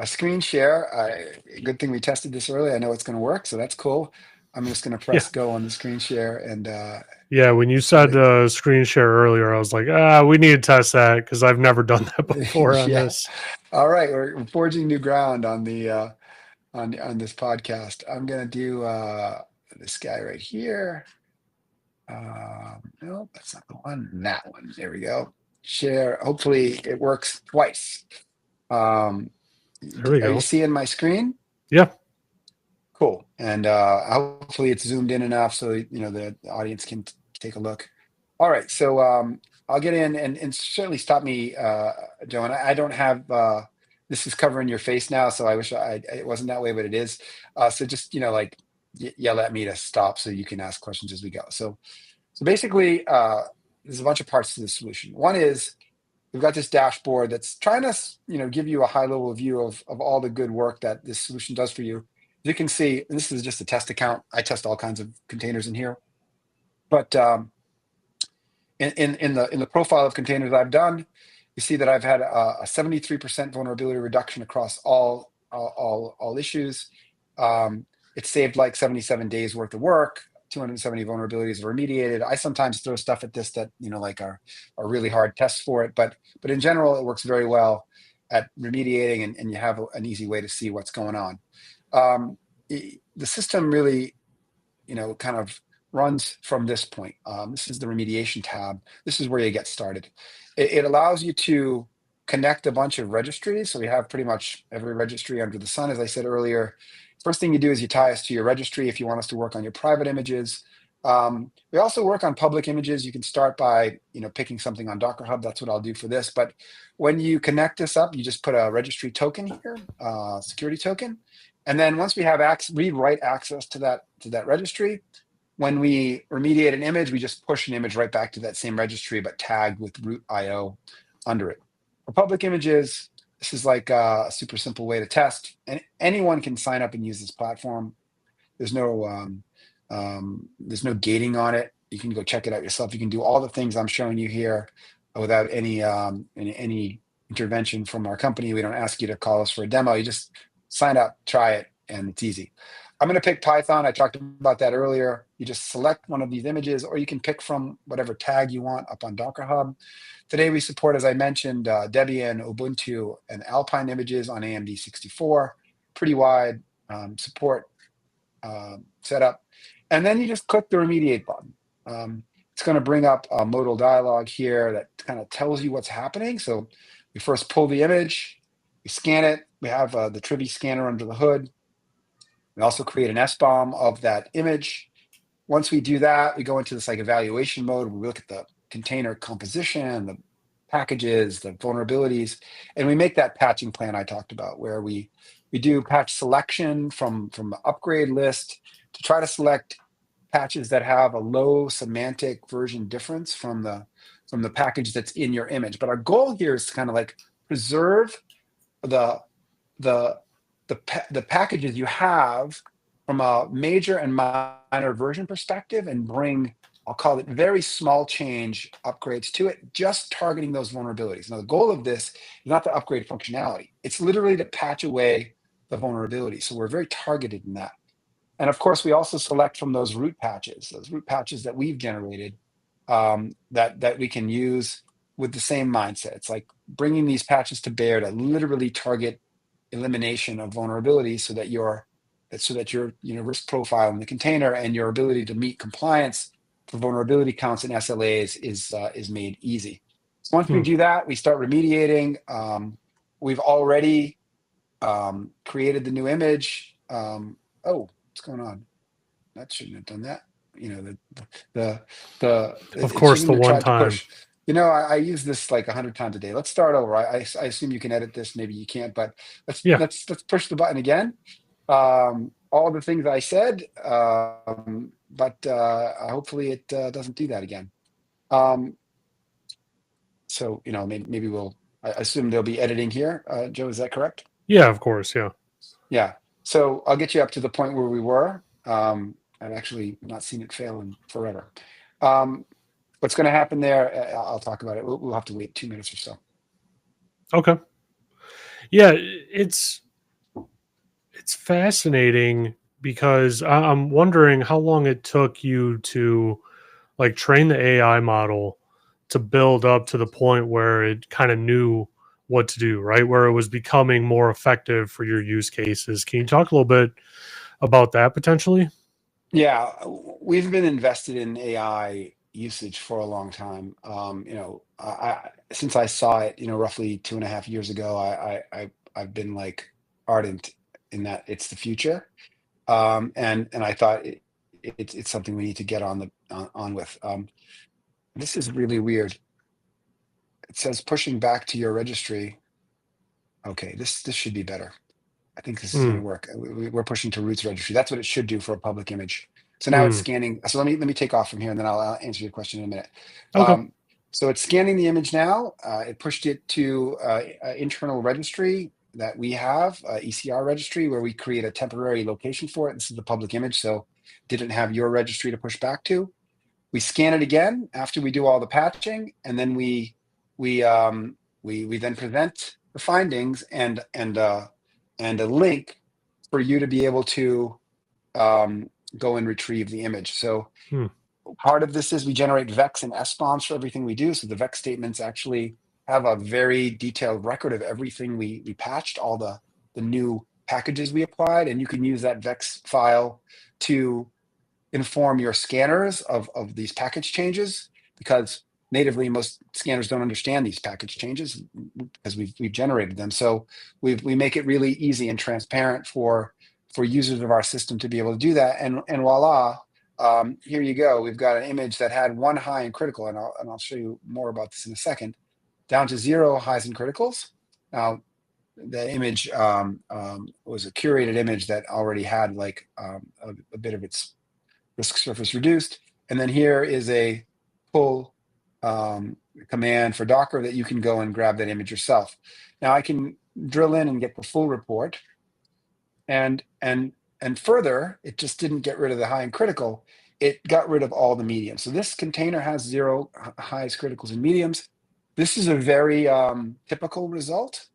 screen share. Good thing we tested this early. I know it's going to work, so that's cool. I'm just going to Yeah. press go on the screen share and Yeah. When you see said the. screen share earlier, I was like, we need to test that because I've never done that before on Yeah. this. All right, we're forging new ground on the on this podcast. I'm going to do this guy right here. No, that's not the one. That one. There we go. Share. Hopefully, it works twice. Um, There we are you go. seeing my screen? Yeah. Cool. And hopefully it's zoomed in enough so the audience can take a look. All right. So I'll get in and certainly stop me, Joe. And I don't have this is covering your face now, so I wish it wasn't that way, but it is. So just like yell at me to stop so you can ask questions as we go. So basically, there's a bunch of parts to the solution. One is we've got this dashboard that's trying to give you a high level view of all the good work that this solution does for you. You can see, and this is just a test account. I test all kinds of containers in here, but in the profile of containers I've done, you see that I've had a 73% vulnerability reduction across all issues. It saved like 77 days worth of work. 270 vulnerabilities are remediated. I sometimes throw stuff at this that like are really hard tests for it, but in general, it works very well at remediating, and you have an easy way to see what's going on. The system really kind of runs from this point. This is the remediation tab. This is where you get started. It allows you to connect a bunch of registries. So we have pretty much every registry under the sun, as I said earlier. First thing you do is you tie us to your registry if you want us to work on your private images. We also work on public images. You can start by picking something on Docker Hub. That's what I'll do for this. But when you connect this up, you just put a registry token here, security token. And then once we have read-write access to that registry, when we remediate an image, we just push an image right back to that same registry, but tagged with root IO under it. For public images, this is like a super simple way to test, and anyone can sign up and use this platform. There's no gating on it. You can go check it out yourself. You can do all the things I'm showing you here without any intervention from our company. We don't ask you to call us for a demo. You just sign up, try it, and it's easy. I'm going to pick Python. I talked about that earlier. You just select one of these images, or you can pick from whatever tag you want up on Docker Hub. Today we support, as I mentioned, Debian, Ubuntu, and Alpine images on AMD 64. Pretty wide support setup. And then you just click the remediate button. It's going to bring up a modal dialog here that kind of tells you what's happening. So we first pull the image, we scan it. We have the Trivy scanner under the hood. We also create an SBOM of that image. Once we do that, we go into this like evaluation mode where we look at the container composition, the packages, the vulnerabilities, and we make that patching plan I talked about, where we do patch selection from the upgrade list to try to select patches that have a low semantic version difference from the package that's in your image. But our goal here is to kind of like preserve the packages you have from a major and minor version perspective, and bring, I'll call it, very small change upgrades to it, just targeting those vulnerabilities. Now, the goal of this is not to upgrade functionality. It's literally to patch away the vulnerability. So we're very targeted in that. And of course, we also select from those root patches that we've generated, that we can use with the same mindset. It's like bringing these patches to bear to literally target elimination of vulnerabilities so that your risk profile in the container and your ability to meet compliance for vulnerability counts and SLAs is made easy. So once we Hmm. do that, we start remediating. We've already created the new image. Oh, what's going on? That shouldn't have done that. You know, Of it course, shouldn't the have one tried to time. push. I use this like 100 times a day. Let's start over. I assume you can edit this. Maybe you can't, but let's Yeah. let's let's push the button again. All the things I said, but hopefully it doesn't do that again. Um, so maybe we'll. I assume there'll be editing here. Joe, is that correct? Yeah, of course. Yeah. Yeah. So I'll get you up to the point where we were. I've actually not seen it fail in forever. Um, what's going to happen there? I'll talk about it. We'll have to wait 2 minutes or so. Okay. Yeah, it's fascinating because I'm wondering how long it took you to like train the AI model to build up to the point where it kind of knew what to do, right? Where it was becoming more effective for your use cases. Can you talk a little bit about that potentially? Yeah, we've been invested in AI usage for a long time. Since I saw it, roughly 2.5 years ago, I've been like ardent in that it's the future. And I thought it's something we need to get on with. This is really weird. It says pushing back to your registry. Okay, this should be better. I think this is going Mm, to work. We're pushing to roots registry. That's what it should do for a public image. So now it's mm. scanning. So let me take off from here, and then I'll answer your question in a minute. Okay. So it's scanning the image now. It pushed it to internal registry that we have, ECR registry, where we create a temporary location for it. This is the public image, so didn't have your registry to push back to. We scan it again after we do all the patching, and then we then present the findings and a link for you to be able to um, go and retrieve the image. So Hmm. part of this is we generate VEX and SBOMs for everything we do. So the VEX statements actually have a very detailed record of everything we patched, all the new packages we applied, and you can use that VEX file to inform your scanners of these package changes, because natively most scanners don't understand these package changes because we've generated them. So we make it really easy and transparent for users of our system to be able to do that. And voila, here you go. We've got an image that had one high and critical, and I'll show you more about this in a second, down to 0 highs and criticals. Now the image was a curated image that already had like a bit of its risk surface reduced. And then here is a pull command for Docker that you can go and grab that image yourself. Now I can drill in and get the full report. And further, it just didn't get rid of the high and critical. It got rid of all the mediums. So this container has 0 highs, criticals, and mediums. This is a very typical result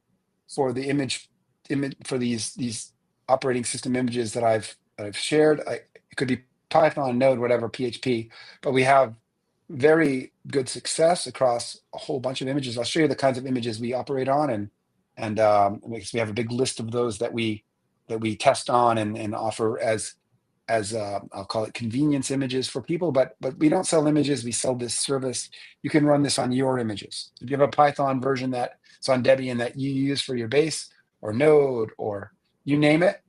for the image for these operating system images that I've shared. It could be Python, Node, whatever, PHP, but we have very good success across a whole bunch of images. I'll show you the kinds of images we operate on, and because we have a big list of those that we test on and offer as I'll call it convenience images for people, but we don't sell images. We sell this service. You can run this on your images. If you have a Python version that's on Debian that you use for your base or Node or you name it,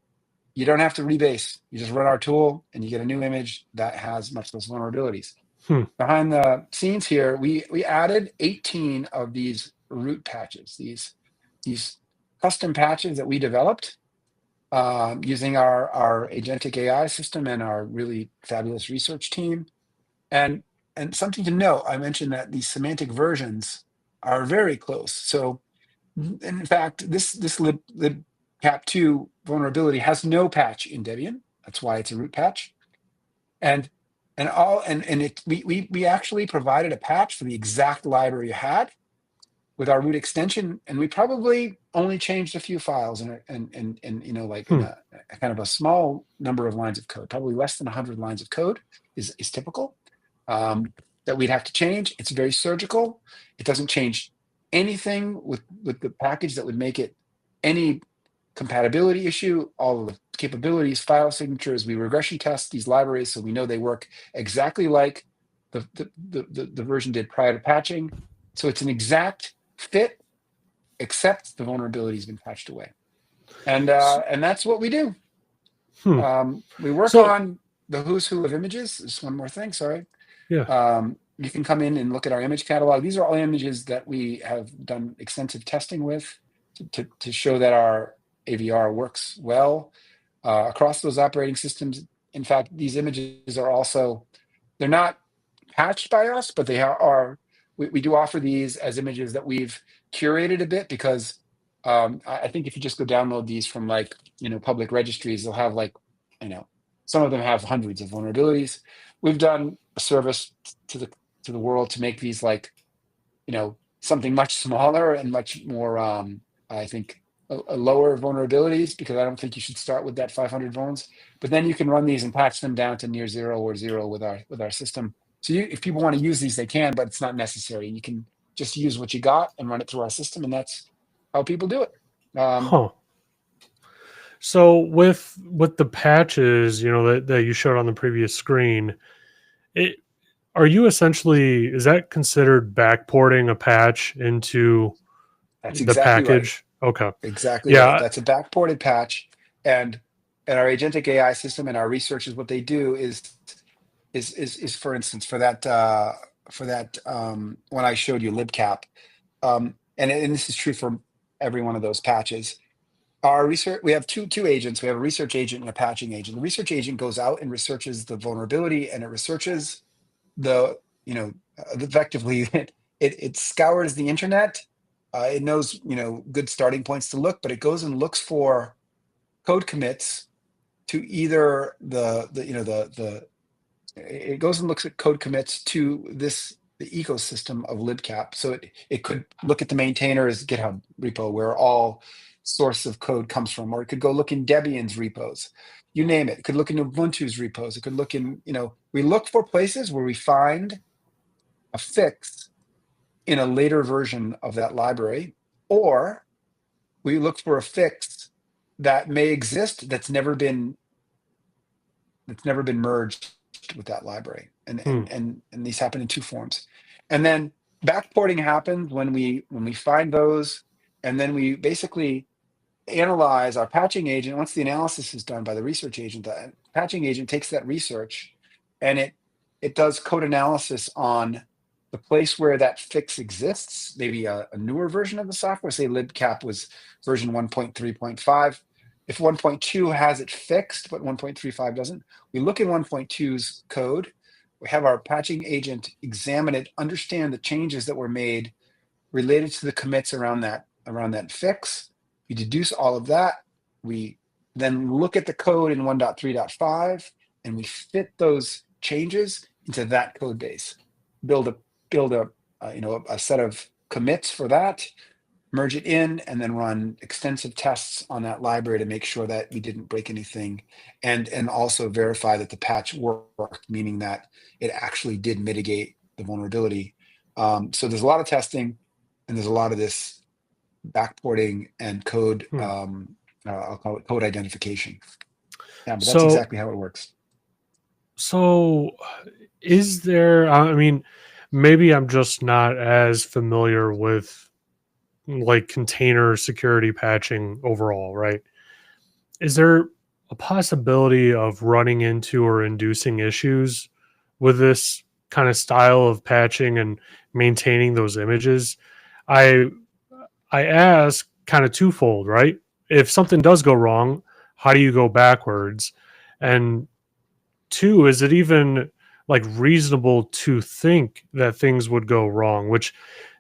you don't have to rebase. You just run our tool and you get a new image that has much less vulnerabilities. Hmm. Behind the scenes here, we added 18 of these root patches, these custom patches that we developed using our agentic AI system and our really fabulous research team. And something to note, I mentioned that these semantic versions are very close. So in fact, this libcap2 vulnerability has no patch in Debian. That's why it's a root patch. And we actually provided a patch for the exact library you had with our root extension, and we probably only changed a few files and like in Hmm. a kind of a small number of lines of code, probably less than 100 lines of code is typical that we'd have to change. It's very surgical. It doesn't change anything with the package that would make it any compatibility issue, all of the capabilities, file signatures. We regression test these libraries so we know they work exactly like the version did prior to patching. So it's an exact fit, except the vulnerability has been patched away. And that's what we do. Hmm. We work So on the who's who of images. Just one more thing, sorry. yeah. You can come in and look at our image catalog. These are all images that we have done extensive testing with to show that our AVR works well across those operating systems. In fact, these images are also, they're not patched by us, but they are we do offer these as images that we've curated a bit because I think if you just go download these from like, public registries, they'll have like, some of them have hundreds of vulnerabilities. We've done a service to the world to make these like, something much smaller and much more, I think, a lower vulnerabilities, because I don't think you should start with that 500 vulns. But then you can run these and patch them down to near zero or zero with our system. So if people want to use these, they can, but it's not necessary. You can just use what you got and run it through our system, and that's how people do it. Huh. So with the patches, that you showed on the previous screen, it are you essentially is that considered backporting a patch into That's the exactly right. package? Okay. Exactly right. Yeah. That's a backported patch, and our agentic AI system and our researchers, what they do is for instance, for that when I showed you libcap, and this is true for every one of those patches. Our research, we have two agents. We have a research agent and a patching agent. The research agent goes out and researches the vulnerability, and it researches the effectively it scours the internet. It knows good starting points to look, but it goes and looks for code commits to either the it goes and looks at code commits to the ecosystem of libcap. So it could look at the maintainer's GitHub repo where all source of code comes from, or it could go look in Debian's repos. You name it. It could look in Ubuntu's repos. It could look in, we look for places where we find a fix in a later version of that library, or we look for a fix that may exist that's never been merged with that library. And Hmm. and and and these happen in two forms. And then backporting happens when we find those, and then we basically analyze our patching agent. Once the analysis is done by the research agent, the patching agent takes that research and it does code analysis on the place where that fix exists, maybe a newer version of the software. Say libcap was version 1.3.5. If 1.2 has it fixed but 1.35 doesn't, we look in 1.2's code. We have our patching agent examine it, understand the changes that were made related to the commits around that fix. We deduce all of that. We then look at the code in 1.3.5 and we fit those changes into that code base. Build a set of commits for that, merge it in, and then run extensive tests on that library to make sure that we didn't break anything, and also verify that the patch worked, meaning that it actually did mitigate the vulnerability. So there's a lot of testing, and there's a lot of this backporting and code. Hmm. I'll call it code identification. Yeah, but that's So exactly how it works. so is there I mean, maybe I'm just not as familiar with like container security patching overall, right? Is there a possibility of running into or inducing issues with this kind of style of patching and maintaining those images? I I ask kind of twofold, right? If something does go wrong, how do you go backwards? And two, is it even like reasonable to think that things would go wrong? Which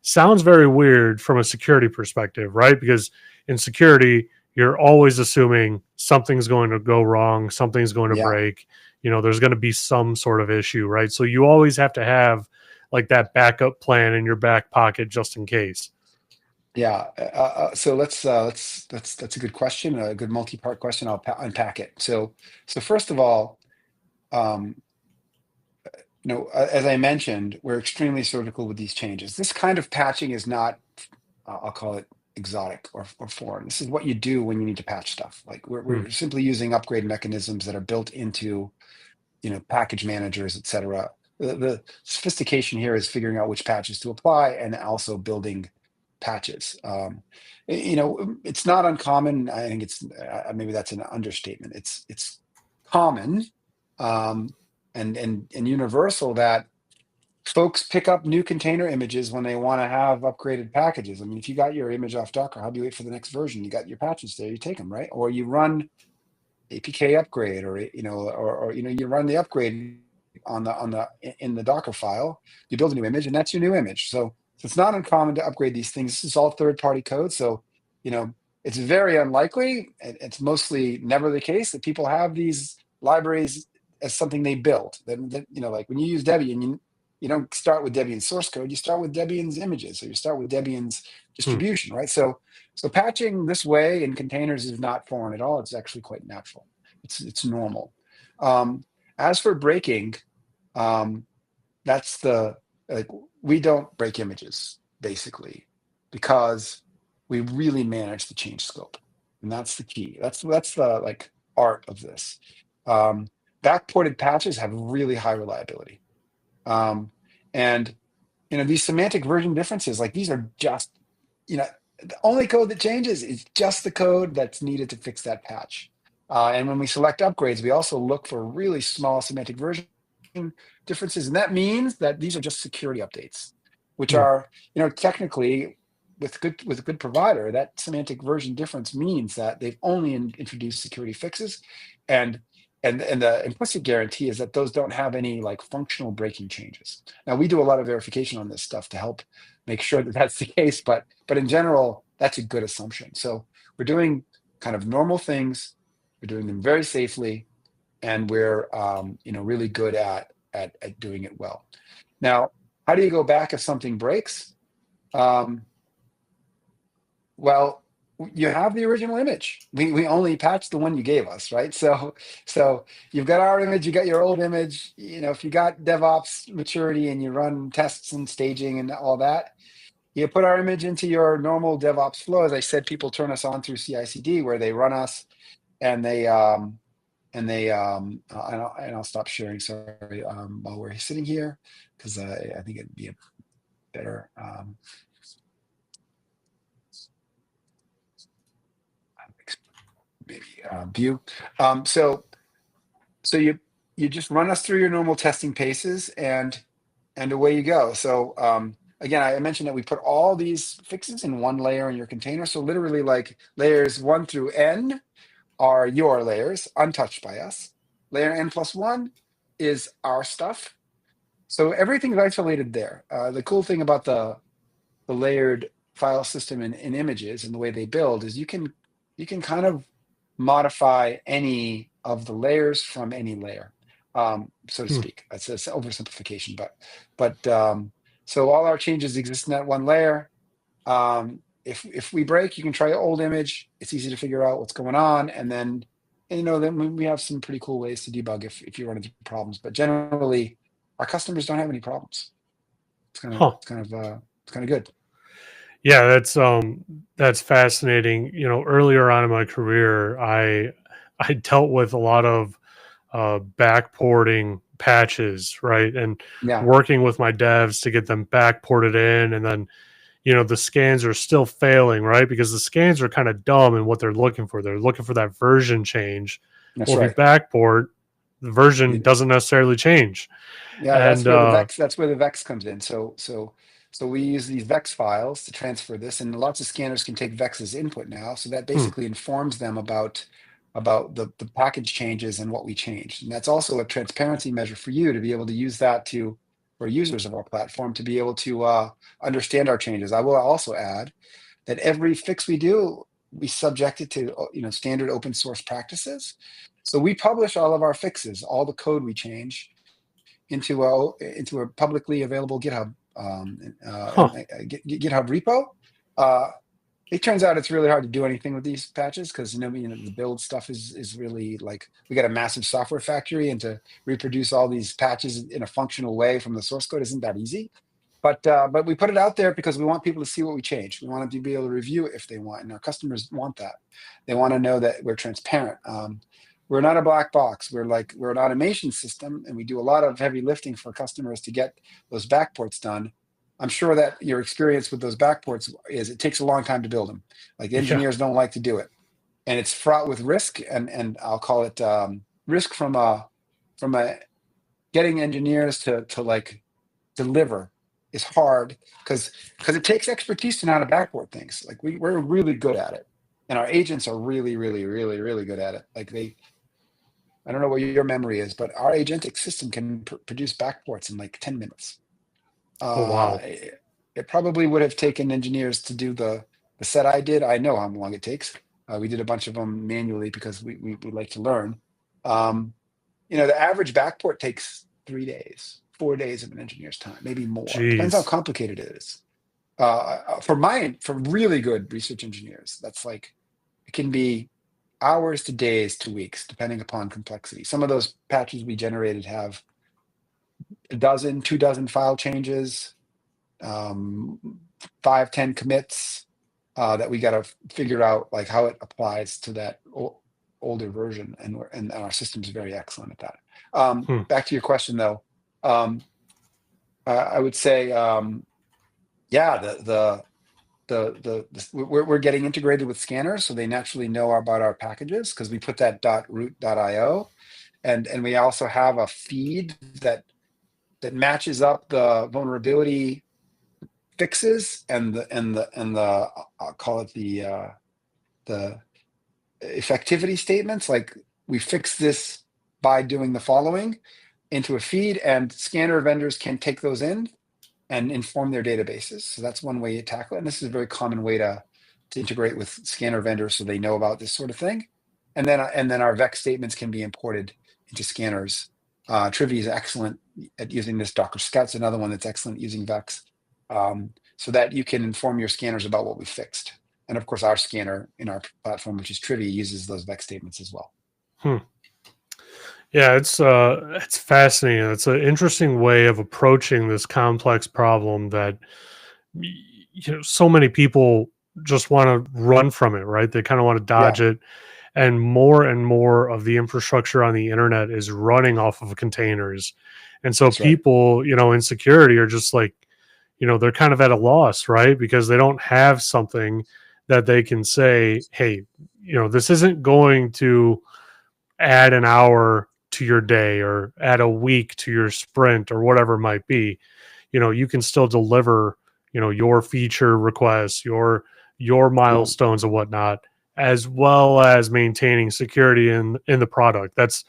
sounds very weird from a security perspective, right? Because in security, you're always assuming something's going to go wrong, something's going to Yeah, break, there's going to be some sort of issue, right? So you always have to have like that backup plan in your back pocket just in case. yeah. So that's a good question, a good multi-part question. I'll unpack it. So first of all, um, as I mentioned, we're extremely surgical with these changes. This kind of patching is not, I'll call it exotic or foreign. This is what you do when you need to patch stuff. Like Hmm. we're simply using upgrade mechanisms that are built into, package managers, et cetera. The sophistication here is figuring out which patches to apply and also building patches. It's not uncommon. I think it's maybe that's an understatement. It's common, um, and universal that folks pick up new container images when they want to have upgraded packages. I mean, if you got your image off Docker, how do you wait for the next version? You got your patches there, you take them, right? Or you run APK upgrade, or you run the upgrade in the Docker file. You build a new image, and that's your new image. So it's not uncommon to upgrade these things. This is all third-party code, so you know it's very unlikely. It's mostly never the case that people have these libraries as something they built. Then like when you use Debian, you don't start with Debian source code. You start with Debian's images, or you start with Debian's Hmm. distribution, right? So patching this way in containers is not foreign at all. It's actually quite natural. It's normal. Um, as for breaking, um, that's the like we don't break images basically because we really manage the change scope, and that's the key. That's the like art of this. Um, Backported patches have really high reliability, um, and these semantic version differences, like these are just, the only code that changes is just the code that's needed to fix that patch. And when we select upgrades, we also look for really small semantic version differences. And that means that these are just security updates, which Hmm. are, technically with a good provider, that semantic version difference means that they've only introduced security fixes. And and the implicit guarantee is that those don't have any like functional breaking changes. Now we do a lot of verification on this stuff to help make sure that that's the case, but in general, that's a good assumption. So we're doing kind of normal things, we're doing them very safely, and we're really good at doing it well. Now, how do you go back if something breaks? Um, well, you have the original image. We only patched the one you gave us, right? So you've got our image, you got your old image. If you got DevOps maturity and you run tests and staging and all that, you put our image into your normal DevOps flow. As I said, people turn us on through CI/CD, where they run us and I'll stop sharing. Sorry, while we're sitting here, because I think it'd be a better maybe view. So you just run us through your normal testing paces, and away you go. So again, I mentioned that we put all these fixes in one layer in your container. So literally, like layers 1 through n are your layers, untouched by us. Layer n+1 is our stuff. So everything's isolated there. The cool thing about the layered file system in images and the way they build is you can kind of modify any of the layers from any layer, so to Hmm. speak. That's an oversimplification, but so all our changes exist in that one layer. If we break, you can try an old image. It's easy to figure out what's going on, and then we have some pretty cool ways to debug if you run into problems. But generally, our customers don't have any problems. Huh. It's kind of good. Yeah, that's fascinating. Earlier on in my career, I dealt with a lot of backporting patches, right? And Yeah, working with my devs to get them backported in, and then the scans are still failing, right? Because the scans are kind of dumb in what they're looking for. They're looking for that version change. that's Well, if you right. backport, the version You- doesn't necessarily change. Yeah, And that's where the vex comes in. So we use these vex files to transfer this, and lots of scanners can take vex as input now. So that hmm, basically informs them about the package changes and what we changed. And that's also a transparency measure for you to be able to use that to for users of our platform to be able to understand our changes. I will also add that every fix we do, we subject it to standard open source practices. So we publish all of our fixes, all the code we change into a publicly available GitHub huh. GitHub repo. Uh, it turns out it's really hard to do anything with these patches because the build stuff is really like we got a massive software factory, and to reproduce all these patches in a functional way from the source code isn't that easy. But we put it out there because we want people to see what we change. We want them to be able to review it if they want, and our customers want that. They want to know that we're transparent. We're not a black box. We're an automation system, and we do a lot of heavy lifting for customers to get those backports done. I'm sure that your experience with those backports is it takes a long time to build them. Like Yeah. engineers don't like to do it, and it's fraught with risk, and I'll call it risk from a getting engineers to like deliver is hard because it takes expertise to know how to backboard things. Like we're really good at it, and our agents are really, really, really, really good at it. Like I don't know what your memory is, but our agentic system can produce backports in like 10 minutes. Oh, Uh, wow. it, it probably would have taken engineers to do the set I did. I know how long it takes. We did a bunch of them manually because we like to learn. Um, the average backport takes 3 days, 4 days of an engineer's time, maybe more. Depends how Jeez. complicated it is. For really good research engineers, that's like it can be hours to days to weeks, depending upon complexity. Some of those patches we generated have a dozen, 2 dozen file changes, um, 5, 10 commits that we got to figure out like how it applies to that older version, and our system's very excellent at that. Hmm. Back to your question though, um, I would say, yeah, we're getting integrated with scanners, so they naturally know about our packages because we put that .root.io, and we also have a feed that matches up the vulnerability fixes and the I'll call it the effectivity statements. Like we fix this by doing the following into a feed, and scanner vendors can take those in and inform their databases. So that's one way you tackle it. And this is a very common way to integrate with scanner vendors so they know about this sort of thing. And then our VEX statements can be imported into scanners. Trivy is excellent at using this. Docker Scout's another one that's excellent at using VEX, so that you can inform your scanners about what we fixed. And of course, our scanner in our platform, which is Trivy, uses those VEX statements as well. Hmm. Yeah, it's fascinating. It's an interesting way of approaching this complex problem that so many people just want to run from it, right? They kind of want to Yeah, dodge it, and more of the infrastructure on the internet is running off of containers. And so that's right. people, in security are just like, they're kind of at a loss, right? Because they don't have something that they can say, hey, this isn't going to add an hour to your day or add a week to your sprint or whatever it might be. You can still deliver, your feature requests, your Yeah. milestones and whatnot, as well as maintaining security in the product. That's,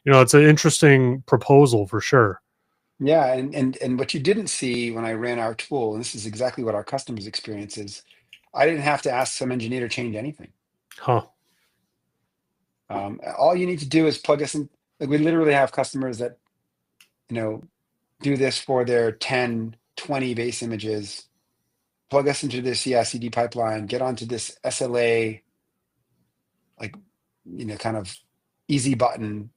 it's an interesting proposal for sure. Yeah, and what you didn't see when I ran our tool, and this is exactly what our customers experience is, I didn't have to ask some engineer to change anything. Huh. All you need to do is plug us in. Like we literally have customers that, you know, do this for their 10, 20 base images, plug us into their CI/CD pipeline, get onto this SLA, like, kind of easy button.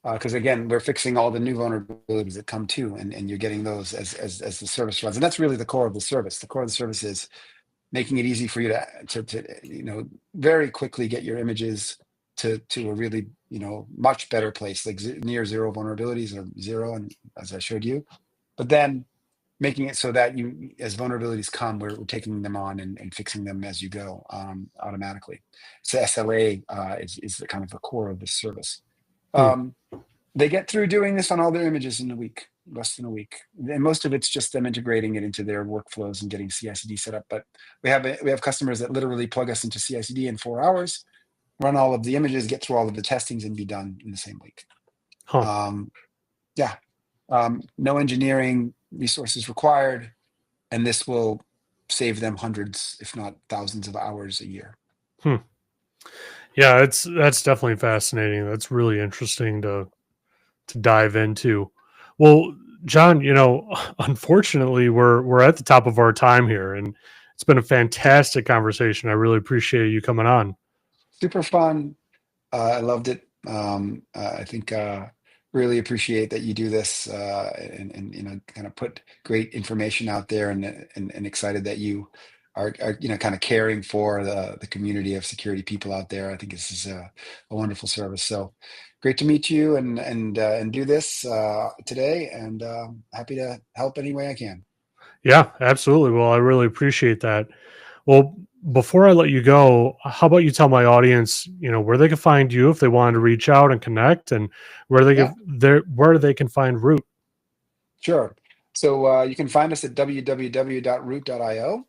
Because again, we're fixing all the new vulnerabilities that come too, and you're getting those as the service runs. And that's really the core of the service. The core of the service is making it easy for you to very quickly get your images to a really much better place, like near zero vulnerabilities or zero, and as I showed you. But then making it so that you, as vulnerabilities come, we're taking them on and fixing them as you go, automatically. So SLA is the kind of the core of this service. Hmm. Um, they get through doing this on all their images in a week, less than a week. And most of it's just them integrating it into their workflows and getting CI/CD set up. But we have customers that literally plug us into CI/CD in 4 hours, run all of the images, get through all of the testings, and be done in the same week. Huh. Um, yeah, no engineering resources required, and this will save them hundreds, if not thousands, of hours a year. Hmm. Yeah, that's definitely fascinating. That's really interesting to dive into. Well, John, unfortunately, we're at the top of our time here, and it's been a fantastic conversation. I really appreciate you coming on. Super fun. I loved it. I think really appreciate that you do this, and kind of put great information out there, and excited that you are kind of caring for the community of security people out there. I think this is a wonderful service. So great to meet you, and do this today, and happy to help any way I can. Yeah, absolutely. Well, I really appreciate that. Well, before I let you go, how about you tell my audience, where they can find you if they wanted to reach out and connect, and Yeah. where they can find Root. Sure. So you can find us at www.root.io,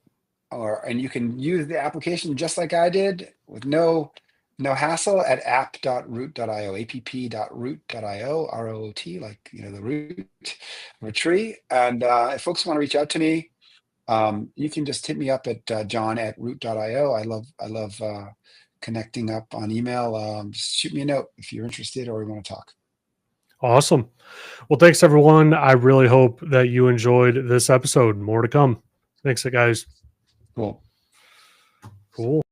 and you can use the application just like I did with no hassle at app.root.io, app.root.io, ROOT, like the root of a tree. And if folks want to reach out to me, you can just hit me up at john@root.io. I love connecting up on email. Just shoot me a note if you're interested or you want to talk. Awesome. Well, thanks everyone. I really hope that you enjoyed this episode. More to come. Thanks, guys. Cool. Cool.